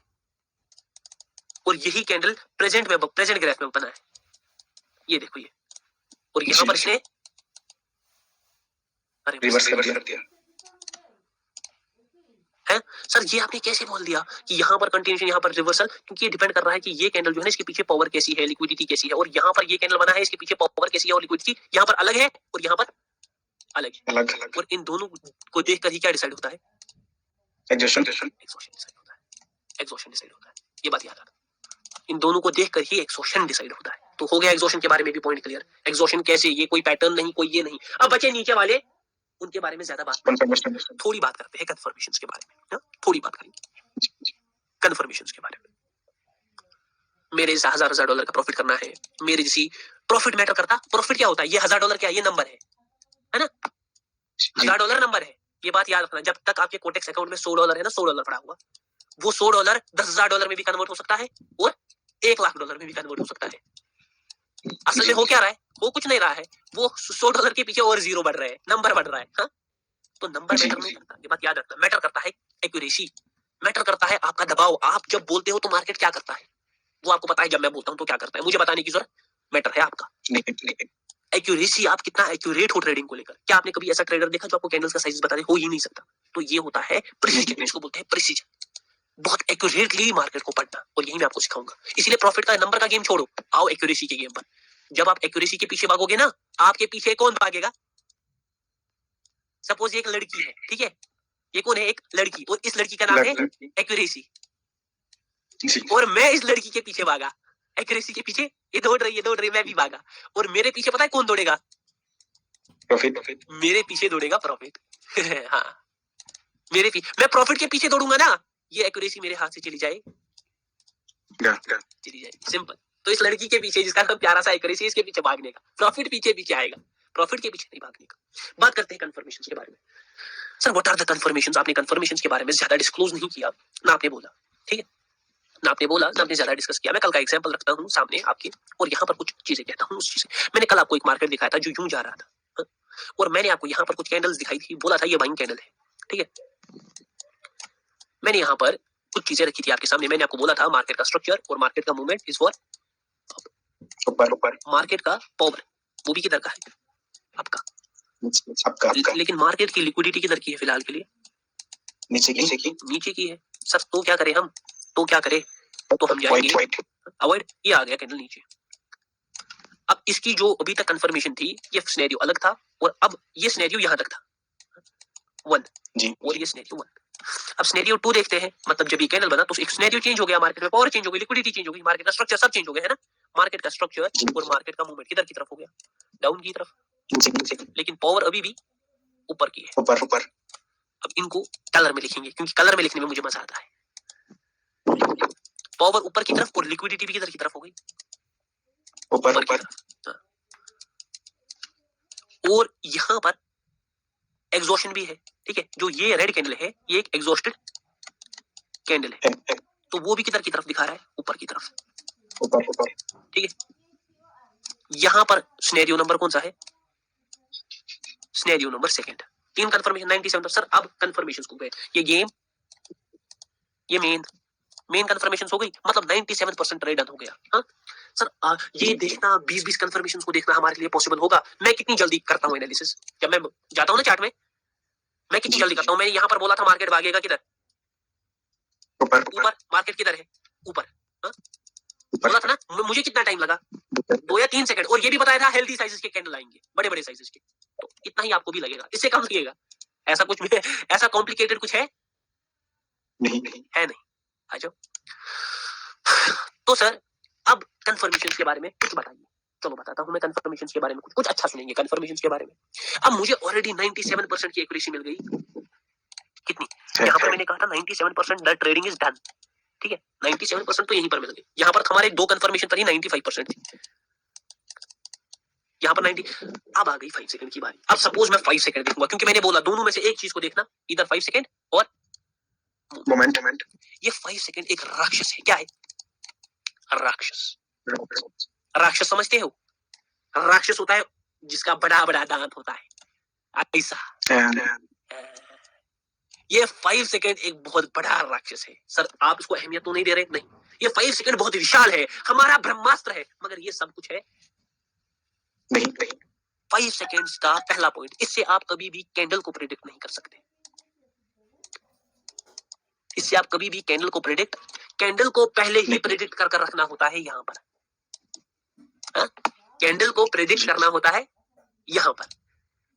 [SPEAKER 1] और यही कैंडल प्रेजेंट ग्राफ में बना है, ये देखो ये, और यहां पर इसने रिवर्स कर दिया है। सर ये आपने कैसे बोल दिया कि यहाँ पर कंटिन्यूएशन, यहाँ पर रिवर्सल? क्योंकि ये डिपेंड कर रहा है कि ये कैंडल जो है ना, इसके पीछे पावर कैसी है, लिक्विडिटी कैसी है, और यहाँ पर ये कैंडल बना है, इसके पीछे पावर कैसी है और लिक्विडिटी यहाँ पर अलग है और यहाँ पर अलग है, और इन दोनों को देखकर ही क्या डिसाइड होता है, एग्जॉशन डिसाइड होता है। ये बात याद रखना, इन दोनों को देखकर ही एग्जॉशन डिसाइड होता है। तो हो गया एग्जॉशन के बारे में भी पॉइंट क्लियर। एग्जॉशन कैसे, ये कोई पैटर्न नहीं, कोई ये नहीं। अब बचे नीचे वाले, उनके बारे में ज्यादा बात, थोड़ी बात करते हैं कंफर्मेशंस के बारे में। थोड़ी बात करेंगे कंफर्मेशंस के बारे में। मेरे जैसे $1000 का प्रॉफिट करना है, मेरे जैसी प्रॉफिट मैटर करता। प्रॉफिट क्या होता है, ये $1000 क्या है, ये नंबर है ना, $1000 नंबर है। ये बात याद रखना, जब तक आपके कोटेक्स अकाउंट में $100 है ना, $100 पड़ा हुआ, वो $100 $10,000 में भी कन्वर्ट हो सकता है और $1,00,000 में भी कन्वर्ट हो सकता है। असल में हो क्या रहा है? हो कुछ नहीं रहा है, वो $100 के पीछे और जीरो बढ़ रहे हैं, नंबर बढ़ रहा है। हाँ, तो नंबर मैटर नहीं करता, ये बात याद रखना। मैटर करता है एक्यूरेसी, मैटर करता है आपका दबाव। आप जब बोलते हो तो मार्केट क्या करता है वो आपको पता है, जब मैं बोलता हूं तो क्या करता है मुझे बताने की जरूरत मैटर है आपका। एक्यूरेसी, आप कितना एक्यूरेट हो ट्रेडिंग को लेकर। क्या आपने कभी ऐसा ट्रेडर देखा जो आपको कैंडल्स का साइज बता दे? हो ही नहीं सकता। तो ये होता है प्रिसीजन, इसको बोलते हैं प्रिसीजन, बहुत एक्यूरेटली मार्केट को पढ़ना, और यही मैं आपको सिखाऊंगा। इसलिए प्रॉफिट का नंबर का गेम छोड़ो, आओ एक्यूरेसी के गेम पर। जब आप एक्यूरेसी के पीछे भागोगे ना, आपके पीछे कौन भागेगा? सपोज एक लड़की है, ठीक है, ये कौन है? एक लड़की, और इस लड़की का नाम है एक्यूरेसी, और मैं इस लड़की के पीछे भागा एक्यूरेसी के पीछे। ये दौड़ रही, मैं भी भागा, और मेरे पीछे पता है कौन दौड़ेगा? प्रॉफिट। मेरे पीछे दौड़ेगा प्रॉफिट। हाँ, मेरे पीछे, मैं प्रॉफिट के पीछे दौड़ूंगा ना, ये एक्यूरेसी मेरे हाथ से चली जाए, सिंपल। तो इस लड़की के पीछे, जिसका नाम प्यारा सा एक्यूरेसी, इसके पीछे भागने का, प्रॉफिट पीछे आएगा, प्रॉफिट के पीछे नहीं भागने का। बात करते हैं कंफर्मेशंस के बारे में। Sir what are the confirmations? आपने कंफर्मेशंस के बारे में ज्यादा डिस्क्लोज नहीं किया ना, आपने बोला, ठीक है ना, आपने बोला ना, आपने ज्यादा डिस्कस किया। मैं कल का एग्जांपल रखता हूं सामने आपके, और यहाँ पर कुछ चीजें कहता हूं। उस चीज मैंने कल आपको एक मार्केट दिखाया था जो यूं जा रहा था, हाँ? और मैंने आपको यहाँ पर कुछ कैंडल्स दिखाई थी, बोला था ये बाइंग कैंडल है, ठीक है। मैंने यहाँ पर कुछ चीजें रखी थी आपके सामने। मैंने आपको बोला था मार्केट का स्ट्रक्चर और मार्केट का मूवमेंट इज फॉर ऊपर, मार्केट का पावर वो भी किधर का है? आपका। लेकिन मार्केट की लिक्विडिटी किधर की है फिलहाल के लिए? नीचे की है। सर तो क्या करें हम? तो हम जाएंगे अवॉइड। ये आ गया कैंडल नीचे। अब इसकी जो अभी तक कंफर्मेशन थी, ये सिनेरियो अलग था, और अब ये सिनेरियो यहां तक था 1 जी, और ये सिनेरियो 1। अब सिनेरियो 2 देखते हैं। मतलब जब ये कैंडल बना तो एक सिनेरियो चेंज हो गया, मार्केट में पावर चेंज हो गई, लिक्विडिटी चेंज हो गई, मार्केट का स्ट्रक्चर सब चेंज हो गया, है ना। मार्केट का स्ट्रक्चर और मार्केट का मूवमेंट किधर की तरफ हो गया? डाउन की तरफ। लेकिन पावर अभी भी ऊपर की है, ऊपर। अब इनको कलर में लिखेंगे, क्योंकि कलर में लिखने में मुझे मजा आता है। पावर ऊपर की तरफ और लिक्विडिटी भी किधर की तरफ हो गई? ऊपर। हाँ। और यहां पर एग्जॉस्शन भी है, ठीक है। जो ये रेड कैंडल है, ये एक एग्जॉस्टेड कैंडल है, तो वो भी किधर की तरफ दिखा रहा है? ऊपर की तरफ, ऊपर, ठीक है। यहां पर सिनेरियो नंबर कौन सा है? Scenario number 2। 3 कंफर्मेशन 97। सर अब कंफर्मेशंस को गए, ये गेम, ये मेन कंफर्मेशन हो गई, मतलब 97% ट्रेड डन हो गया। हाँ सर, ये देखना 20-20 कंफर्मेशन को देखना हमारे लिए पॉसिबल होगा? मैं कितनी जल्दी करता हूँ एनालिसिस, जब मैं जाता हूँ ना चार्ट में, मैं कितनी जल्दी करता हूँ। मैंने यहाँ पर बोला था मार्केट भागेगा किधर? ऊपर। मार्केट किधर है? ऊपर। बोला था ना। मुझे कितना टाइम लगा? 2 या 3 सेकंड। और ये भी बताया था हेल्दी साइजेस के कैंडल आएंगे, बड़े बड़े साइजेस के। तो इतना ही आपको भी लगेगा, इससे कम लगेगा। ऐसा कुछ भी, ऐसा कॉम्प्लिकेटेड कुछ है नहीं है, नहीं। आ जाओ। तो सर अब कंफर्मेशन के बारे में कुछ बताइए। चलो बताता हूं मैं कंफर्मेशन के बारे में कुछ अच्छा सुनेंगे कंफर्मेशन के बारे में। अब मुझे ऑलरेडी 97% की एक्यूरेसी मिल गई। कितनी? यहाँ पर मैंने कहा था 97% द ट्रेडिंग इज डन, ठीक है। 97% तो यहीं पर मिल गई। यहाँ पर हमारे 2 कंफर्मेशन पर ही 95% थी। यहाँ पर 90। अब आ गई 5 सेकंड की बारी। अब सपोज मैं 5 सेकंड देखूंगा, क्योंकि मैंने बोला दोनों में से एक चीज को देखना, इधर 5 सेकंड और मोमेंट। ये 5 सेकंड एक राक्षस है। क्या है? राक्षस। राक्षस समझते हो? राक्षस होता है जिसका बड़ा बड़ा दांत होता है, ऐसा। ये 5 सेकंड एक बहुत बड़ा राक्षस है। सर आप इसको अहमियत तो नहीं दे रहे? नहीं, ये 5 सेकंड बहुत विशाल है, हमारा ब्रह्मास्त्र है, मगर ये सब कुछ है नहीं। 5 सेकंड्स का पहला पॉइंट, इससे आप कभी भी कैंडल को प्रेडिक्ट नहीं कर सकते। इससे आप कभी भी कैंडल को कैंडल को पहले ही प्रेडिक्ट कर रखना होता है। यहाँ पर कैंडल को प्रेडिक्ट करना होता है। यहाँ पर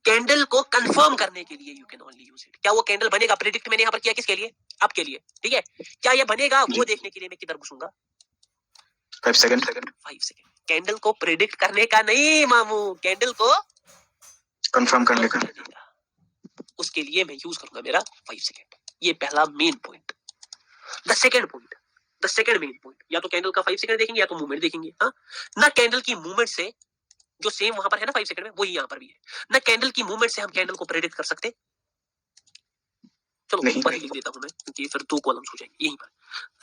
[SPEAKER 1] कैंडल को कंफर्म करने के लिए you can only use it. क्या वो कैंडल बनेगा? प्रेडिक्ट मैंने यहाँ पर किया किसके लिए? आपके लिए, ठीक है। क्या ये बनेगा वो देखने के लिए मैं किधर घुसूंगा? 5 सेकंड। 5 सेकंड कैंडल को प्रेडिक्ट करने का नहीं मामू, कैंडल को कंफर्म करने का। उसके लिए मैं यूज करूंगा मेरा 5 सेकंड। ये पहला main point. The second main point, या तो कैंडल का 5 सेकंड देखेंगे या तो मूवमेंट देखेंगे। हाँ ना, कैंडल की मूवमेंट से जो सेम वहां पर है ना 5 सेकंड में, वही यहाँ पर भी है ना। कैंडल की मूवमेंट से हम कैंडल को प्रेडिक्ट कर सकते चलो
[SPEAKER 2] नहीं।
[SPEAKER 1] ऊपर ही लिख देता हूं मैं, क्योंकि फिर 2 कॉलम्स हो जाएंगे यहीं पर।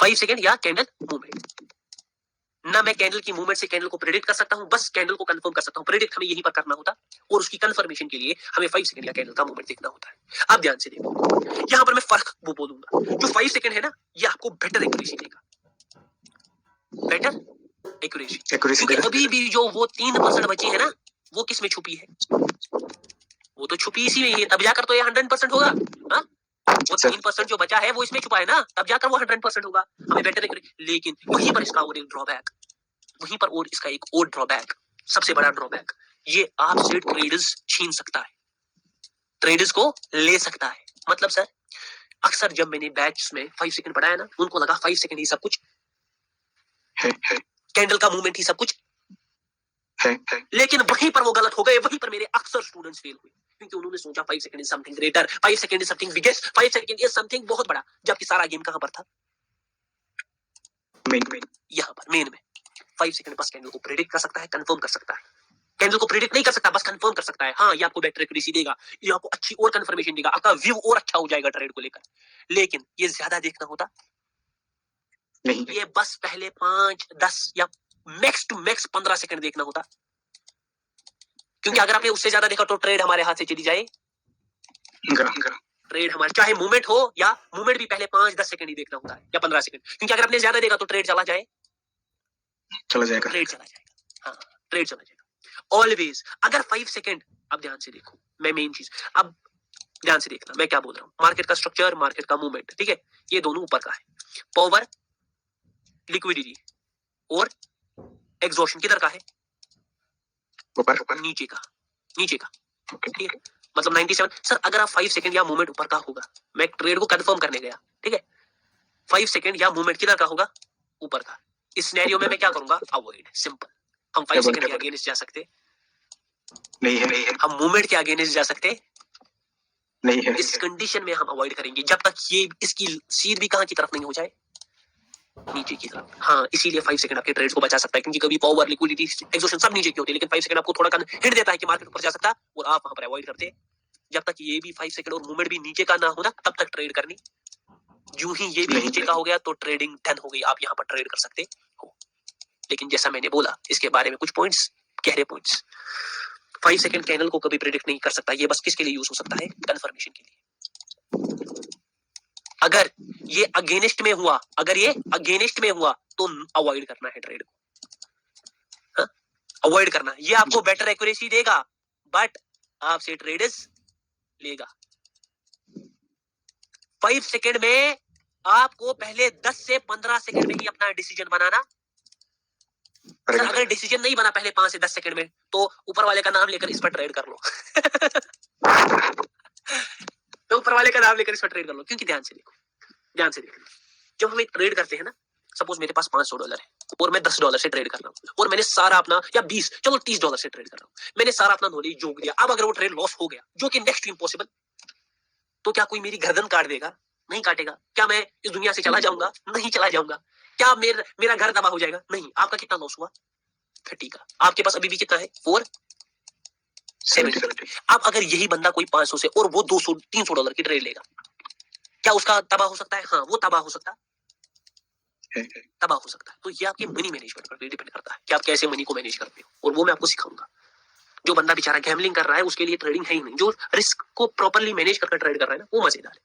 [SPEAKER 1] 5 सेकंड या कैंडल मूवमेंट। ना मैं कैंडल की मूवमेंट से कैंडल को प्रेडिक्ट कर सकता हूं, बस कैंडल को कंफर्म कर सकता हूं। प्रेडिक्ट हमें यहीं पर करना होता, और उसकी कंफर्मेशन के लिए हमें 5 सेकंड या कैंडल का मूवमेंट देखना होता है। अब ध्यान से देखो, यहां पर मैं फर्क वो बोलूंगा। जो 5 सेकंड है ना, ये आपको बेटर एक्यूरेसी देगा, बेटर एक्यूरेसी। क्योंकि अभी भी जो वो 3% बची है ना, वो किस में छुपी है? वो तो छुपी इसी में ही है, तब जाकर तो ये 100% होगा। हाँ, वो 3% जो बचा है वो इसमें छुपा है ना, तब जाकर वो 100% होगा। हमें बेटर एक्यूरेसी, लेकिन वहीं पर इसका और एक ड्रॉबैक, वहीं पर और इसका एक और ड्रॉबैक, सबसे बड़ा ड्रॉबैक, ये आपसे ट्रेडर्स छीन सकता है, ट्रेडर्स को ले सकता है। मतलब सर, अक्सर जब मैंने बैच में 5 सेकंड पढ़ाया ना, उनको लगा 5 सेकंड ही सब कुछ है, कैंडल का मूवमेंट ही सब कुछ है। लेकिन वहीं पर वो गलत हो गए, वहीं पर मेरे अक्सर स्टूडेंट्स फेल हुए, क्योंकि उन्होंने सोचा 5 second is something greater, 5 second is something biggest, 5 second is something बहुत बड़ा, जबकि सारा गेम कहां पर था? मेन, यहां पर मेन में। 5 सेकंड बस कैंडल को प्रेडिक्ट कर सकता है, कंफर्म कर सकता है। कैंडल को प्रेडिक्ट नहीं कर सकता, बस कंफर्म कर सकता है। हाँ, ये आपको बेटर एक्यूरेसी देगा, ये आपको अच्छी और कंफर्मेशन देगा, आपका व्यू और अच्छा हो जाएगा ट्रेड को लेकर। लेकिन ये ज्यादा देखना होता नहीं, ये बस पहले 5, 10 या मैक्स टू मैक्स 15 सेकंड देखना होता, क्योंकि अगर आपने उससे ज्यादा देखा तो ट्रेड हमारे हाथ से चली जाए। ट्रेड हमारे, चाहे मूवमेंट हो या मूवमेंट भी पहले 5-10 सेकंड ही देखना होता है, या 15 सेकंड, क्योंकि अगर आपने ज्यादा देखा तो ट्रेड चला जाएगा, ट्रेड चला जाएगा। हाँ, ट्रेड चला जाएगा ऑलवेज। अगर 5 सेकंड, अब ध्यान से देखो, मैं मेन चीज, अब ध्यान से देखना मैं क्या बोल रहा हूं। मार्केट का स्ट्रक्चर, मार्केट का मूवमेंट, ठीक है, ये दोनों ऊपर का है। पावर, लिक्विडिटी और एग्जॉशन किधर का है? ऊपर, नीचे का, नीचे का, ठीक है। मतलब 97। सर अगर आप 5 सेकंड या मूवमेंट ऊपर का होगा, मैं ट्रेड को कंफर्म करने गया, ठीक है, 5 सेकंड या मूवमेंट किधर का होगा? ऊपर का। इस सिनेरियो में मैं क्या करूंगा? Avoid, simple. हम 5 सेकंड के अगेंस्ट जा सकते नहीं है, हम मूवमेंट के अगेंस्ट जा सकते नहीं है। इस कंडीशन में हम अवॉइड करेंगे जब तक ये इसकी सीध भी कहां की तरफ नहीं हो जाए? नीचे की तरफ। हाँ, इसीलिए 5 सेकंड आपके ट्रेड्स को बचा सकता है, क्योंकि कभी पावर, लिक्विडिटी, एग्जॉशन सब नीचे की होती है, लेकिन 5 सेकंड आपको थोड़ा हिंट देता है कि मार्केट ऊपर जा सकता है, और आप वहां पर अवॉइड करते हैं। जब तक ये भी 5 सेकंड और मूवमेंट भी नीचे का ना हो ना, तब तक ट्रेड करनी। जो ही ये भी नीचे का हो गया तो ट्रेडिंग डन हो गई, आप यहाँ पर ट्रेड कर सकते हो। लेकिन जैसा मैंने बोला, इसके बारे में कुछ पॉइंट्स, गहरे पॉइंट्स। 5 सेकंड कैंडल को कभी प्रेडिक्ट नहीं कर सकता, ये बस किसके लिए यूज हो सकता है? कंफर्मेशन के लिए। अगर ये अगेंस्ट में हुआ, अगर ये अगेंस्ट में हुआ तो अवॉइड करना है ट्रेड को, अवॉइड करना। ये आपको बेटर एक्यूरेसी देगा, बट आपसे ट्रेडर्स लेगा। 5 सेकंड में आपको पहले 10 से 15 सेकंड में ही अपना डिसीजन बनाना। अगर डिसीजन नहीं बना पहले 5 से 10 सेकंड में, तो ऊपर वाले का नाम लेकर इस पर ट्रेड कर लो। तो ऊपर वाले का नाम लेकर इस पर ट्रेड कर लो, क्योंकि ध्यान से देखो, ध्यान से देखो, जब हम एक ट्रेड करते हैं ना, सपोज मेरे पास $500 है और मैं $10 से ट्रेड कर रहा हूं, और मैंने सारा अपना, या 20, चलो $30 से ट्रेड कर रहा हूं, मैंने सारा अपना नॉलेज जोड़ दिया। अब अगर वो ट्रेड लॉस हो गया, जो कि नेक्स्ट इम्पॉसिबल, तो क्या कोई मेरी गर्दन काट देगा? नहीं काटेगा। क्या मैं इस दुनिया से चला जाऊंगा? नहीं चला जाऊंगा। क्या मेरा घर तबाह हो जाएगा? नहीं। आपका कितना लॉस हुआ? 30 का। आपके पास अभी भी कितना है? 470। अब अगर यही बंदा कोई 500 से और वो $200-300 की ट्रेड लेगा, क्या उसका तबाह हो सकता है? हाँ, वो तबाह हो सकता है, तबाह हो सकता है। तो ये आपके मनी मैनेजमेंट पर डिपेंड करता है कि आप कैसे मनी को मैनेज करते हो, और वो मैं आपको सिखाऊंगा। जो बंदा बेचारा गैम्बलिंग कर रहा है, उसके लिए ट्रेडिंग है ही नहीं। जो रिस्क को प्रॉपर्ली मैनेज करके ट्रेड कर रहा है ना, वो मजेदार है।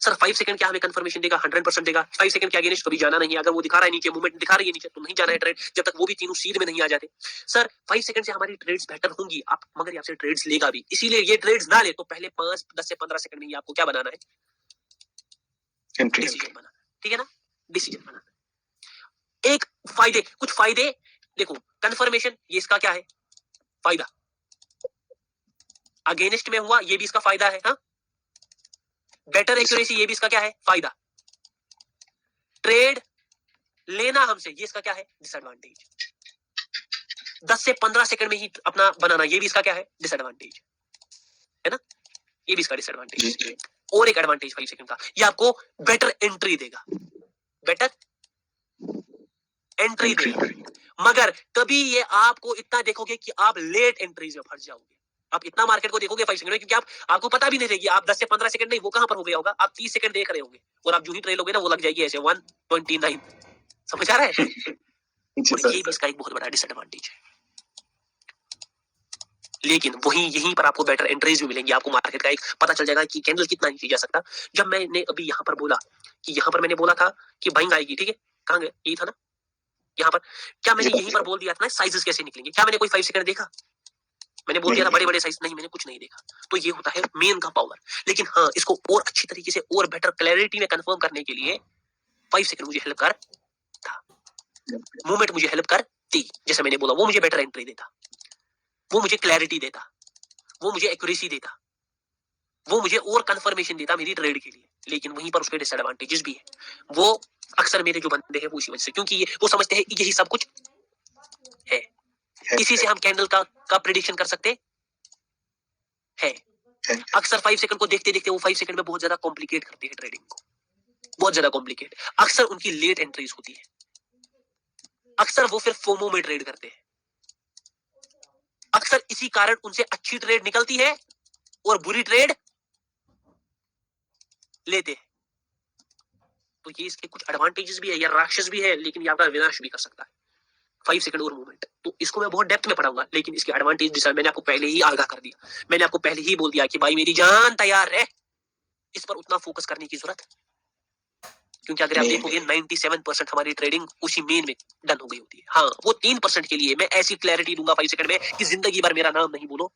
[SPEAKER 1] सर 5 सेकंड क्या हमें कंफर्मेशन देगा? 100% देगा। 5 सेकंड के अगेंस्ट कभी जाना नहीं है। अगर वो दिखा रहा है नीचे, मूवमेंट दिखा रही है नीचे, तो नहीं जाना है ट्रेड, जब तक वो भी तीनों सीध में नहीं आ जाते। सर 5 सेकंड से हमारी ट्रेड्स बेहतर होंगी, आप, मगर आपसे ट्रेड्स लेगा भी। इसीलिए ये ट्रेड्स ना ले तो पहले 5, 10 से 15 सेकंड में ही आपको क्या बनाना है? डिसीजन बनाना, ठीक है ना? डिसीजन बनाना। एक फायदे, कुछ फायदे देखो, कंफर्मेशन, ये इसका क्या है? फायदा। अगेंस्ट में हुआ, ये भी इसका फायदा है। हाँ, बेटर एक्यूरेसी, ये भी इसका क्या है? फायदा। ट्रेड लेना हमसे, ये इसका क्या है? डिसएडवांटेज। 10 से 15 सेकंड में ही अपना बनाना, ये भी इसका क्या है? डिसएडवांटेज है ना? ये भी इसका डिसएडवांटेज। और एक एडवांटेज 5 सेकंड का, ये आपको बेटर एंट्री देगा, बेटर एंट्री देगा। मगर कभी ये आपको इतना देखोगे कि आप लेट एंट्रीज में फंस जाओगे। आप इतना मार्केट को देखोगे 5 सेकंड में, क्योंकि आपको पता भी नहीं रहेगी आप 10 से 15 सेकंड नहीं, वो कहां पर हो गया होगा, आप 30 सेकंड देख रहे होंगे और आप जो ही ट्रेल होगे ना वो लग जाएगी ऐसे 129। समझ आ रहा है? और ये भी इसका एक बहुत बड़ा डिसएडवांटेज है। लेकिन वहीं यहीं पर आपको बेटर एंट्रीज भी मिलेंगी, आपको मार्केट का एक पता चल जाएगा कि कैंडल कितना नीचे जा सकता। जब मैंने अभी यहाँ पर बोला कि यहाँ पर मैंने बोला था कि बाइंग आएगी, ठीक है, कहाँ गए, यही था ना यहाँ पर, क्या मैंने यहीं पर बोल दिया था ना साइजेस कैसे निकलेंगे, क्या मैंने कोई 5 सेकंड देखा? मैंने बोल दिया था बड़े बड़े साइज, नहीं मैंने कुछ नहीं देखा। तो ये होता है मेन का पावर। लेकिन हाँ, इसको और अच्छी तरीके से और बेटर क्लैरिटी में कंफर्म करने के लिए 5 सेकंड मुझे हेल्प कर था, मूवमेंट मुझे हेल्प कर दी। जैसे मैंने बोला वो मुझे बेटर एंट्री देता, वो मुझे क्लैरिटी देता, वो मुझे एक्यूरेसी देता, वो मुझे और कंफर्मेशन देता मेरी ट्रेड के लिए। लेकिन वहीं पर उसके डिसएडवांटेजेस भी है। वो अक्सर मेरे जो बंदे हैं वो इसी वजह से, क्योंकि वो समझते हैं यही सब कुछ है, इसी से हम कैंडल का प्रेडिक्शन कर सकते हैं। अक्सर 5 सेकंड को देखते देखते वो 5 सेकंड में बहुत ज्यादा कॉम्प्लिकेट करते हैं ट्रेडिंग को, बहुत ज्यादा कॉम्प्लिकेट। अक्सर उनकी लेट एंट्रीज होती है, अक्सर वो फिर फोमो में ट्रेड करते हैं, अक्सर इसी कारण उनसे अच्छी ट्रेड निकलती है और बुरी ट्रेड लेते हैं। तो ये इसके कुछ एडवांटेजेस भी है, या राक्षस भी है, लेकिन ये आपका विनाश भी कर सकता है। 5 सेकंड और मूवमेंट, तो इसको मैं बहुत डेप्थ में पढ़ाऊंगा, लेकिन इसके एडवांटेज मैंने आपको पहले ही आगाह कर दिया। मैंने आपको पहले ही बोल दिया कि भाई मेरी जान तैयार है, इस पर उतना फोकस करने की जरूरत, क्योंकि अगर आप देखोगे 97% हमारी ट्रेडिंग उसी मेन में डन हो गई होती है। हाँ, वो 3% के लिए मैं ऐसी क्लैरिटी दूंगा 5 सेकंड में कि जिंदगी भर मेरा नाम नहीं बोलो,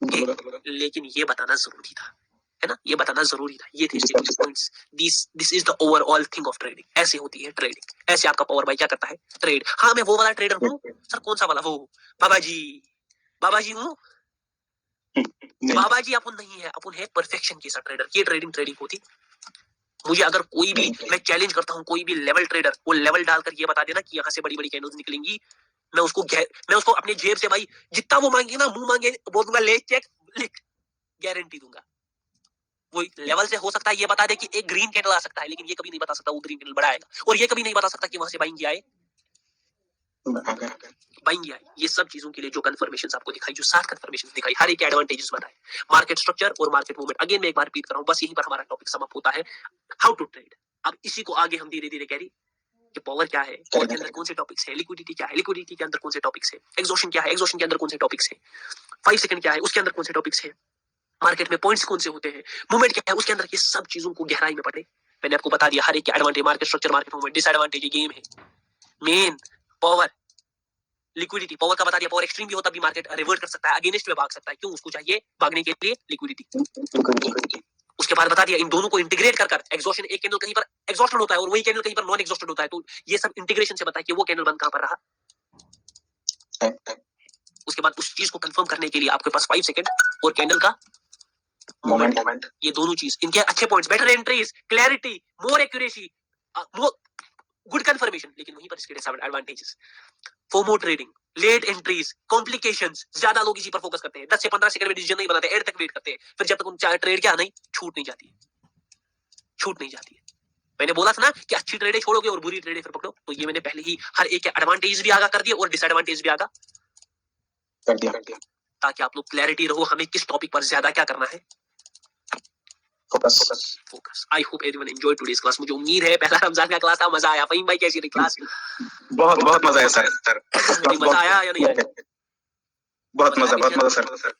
[SPEAKER 1] लेकिन ये बताना जरूरी था, है ना, ये बताना जरूरी था। ये थे points, this is the overall thing of trading. ऐसे होती है ट्रेडिंग, ऐसे आपका पावर भाई क्या करता है, ट्रेड। हाँ, मैं वो वाला ट्रेडर हूँ सर, कौन सा वाला, वो बाबा जी हूँ, बाबा जी अपन नहीं है, अपन है परफेक्शन के साथ ट्रेडर। ये ट्रेडिंग होती। मुझे अगर कोई भी, मैं चैलेंज करता हूँ कोई भी लेवल ट्रेडर, वो लेवल डालकर ये बता देना कि यहाँ से बड़ी बड़ी कैंडल्स निकलेंगी, मैं उसको अपने जेब से भाई जितना वो मांगे ना, मुंह मांगे बोल दूंगा ले चेक लिख, गारंटी दूंगा। वो लेवल से हो सकता है ये बता दे कि एक ग्रीन कैंडल आ सकता है, लेकिन ये कभी नहीं बता सकता वो ग्रीन कैंडल बढ़ाएगा, और ये कभी नहीं बता सकता कि वहां से बाइंग आए बाइंग आए। ये सब चीजों के लिए जो कंफर्मेशन आपको दिखाई, जो 7 कंफर्मेशन दिखाई, हर एक एडवांटेजेस बताए, मार्केट स्ट्रक्चर और मार्केट मूवमेंट। अगेन मैं एक बार रिपीट कर रहा हूं, बस यहीं पर हमारा टॉपिक समाप्त होता है, हाउ टू ट्रेड। अब इसी को आगे हम धीरे धीरे कैरी कि पावर क्या है, पावर के अंदर कौन से टॉपिक्स है, लिक्विडिटी क्या है, लिक्विडिटी के अंदर कौन से टॉपिक्स है, एग्जॉशन क्या है, एग्जॉशन के अंदर कौन से टॉपिक्स है, 5 सेकंड क्या है, उसके अंदर कौन से टॉपिक्स है, मार्केट में पॉइंट्स कौन से होते हैं, मूवमेंट क्या है उसके अंदर, ये सब चीजों को गहराई में पढ़े। मैंने आपको बता दिया हर एक के advantage, market structure, market movement, disadvantage, game है, मेन पावर, लिक्विडिटी। पावर का बता दिया, पावर एक्सट्रीम भी होता भी मार्केट रिवर्ट कर सकता है, अगेंस्ट में भाग सकता है, क्यों, उसको चाहिए भागने के लिए लिक्विडिटी। उसके बाद बता दिया इन दोनों को इंटीग्रेट कर एग्जॉशन, एक कैंडल कहीं पर एग्जॉस्टेड होता है और वही कैंडल कहीं पर नॉन एग्जॉस्टेड होता है, तो ये सब इंटीग्रेशन से बताया कि वो कैंडल बंद कहां पर रहा। उसके बाद उस चीज को कंफर्म करने के लिए आपके पास 5 सेकंड और कैंडल का मोमेंट, ये दोनों चीज, इनके अच्छे points, better entries, clarity, more accuracy, good confirmation. लेकिन वहीं पर इसके disadvantages, FOMO trading, late entries, complications, ज्यादा लोग इसी पर फोकस करते हैं, 10 से 15 सेकंड में डिसीजन नहीं बनाते, एंड तक वेट करते हैं, फिर जब तक उनका ट्रेड क्या नहीं छूट नहीं जाती है। मैंने बोला था ना कि अच्छी ट्रेडें छोड़ोगे और बुरी ट्रेडें फिर पकड़ो, तो ये मैंने पहले ही हर एक के एडवांटेज भी आगा कर दिया और डिसएडवांटेज भी आगा कर दिया, ताकि आप लोग क्लैरिटी रहो हमें किस टॉपिक पर ज्यादा क्या करना है, focus. I hope everyone enjoy today's class. मुझे उम्मीद है पहला रमजान का क्लास था, मजा आया। फहीम भाई कैसी रही क्लास?
[SPEAKER 2] बहुत मजा आया सर।
[SPEAKER 1] मजा आया या नहीं आया?
[SPEAKER 2] बहुत मजा सर।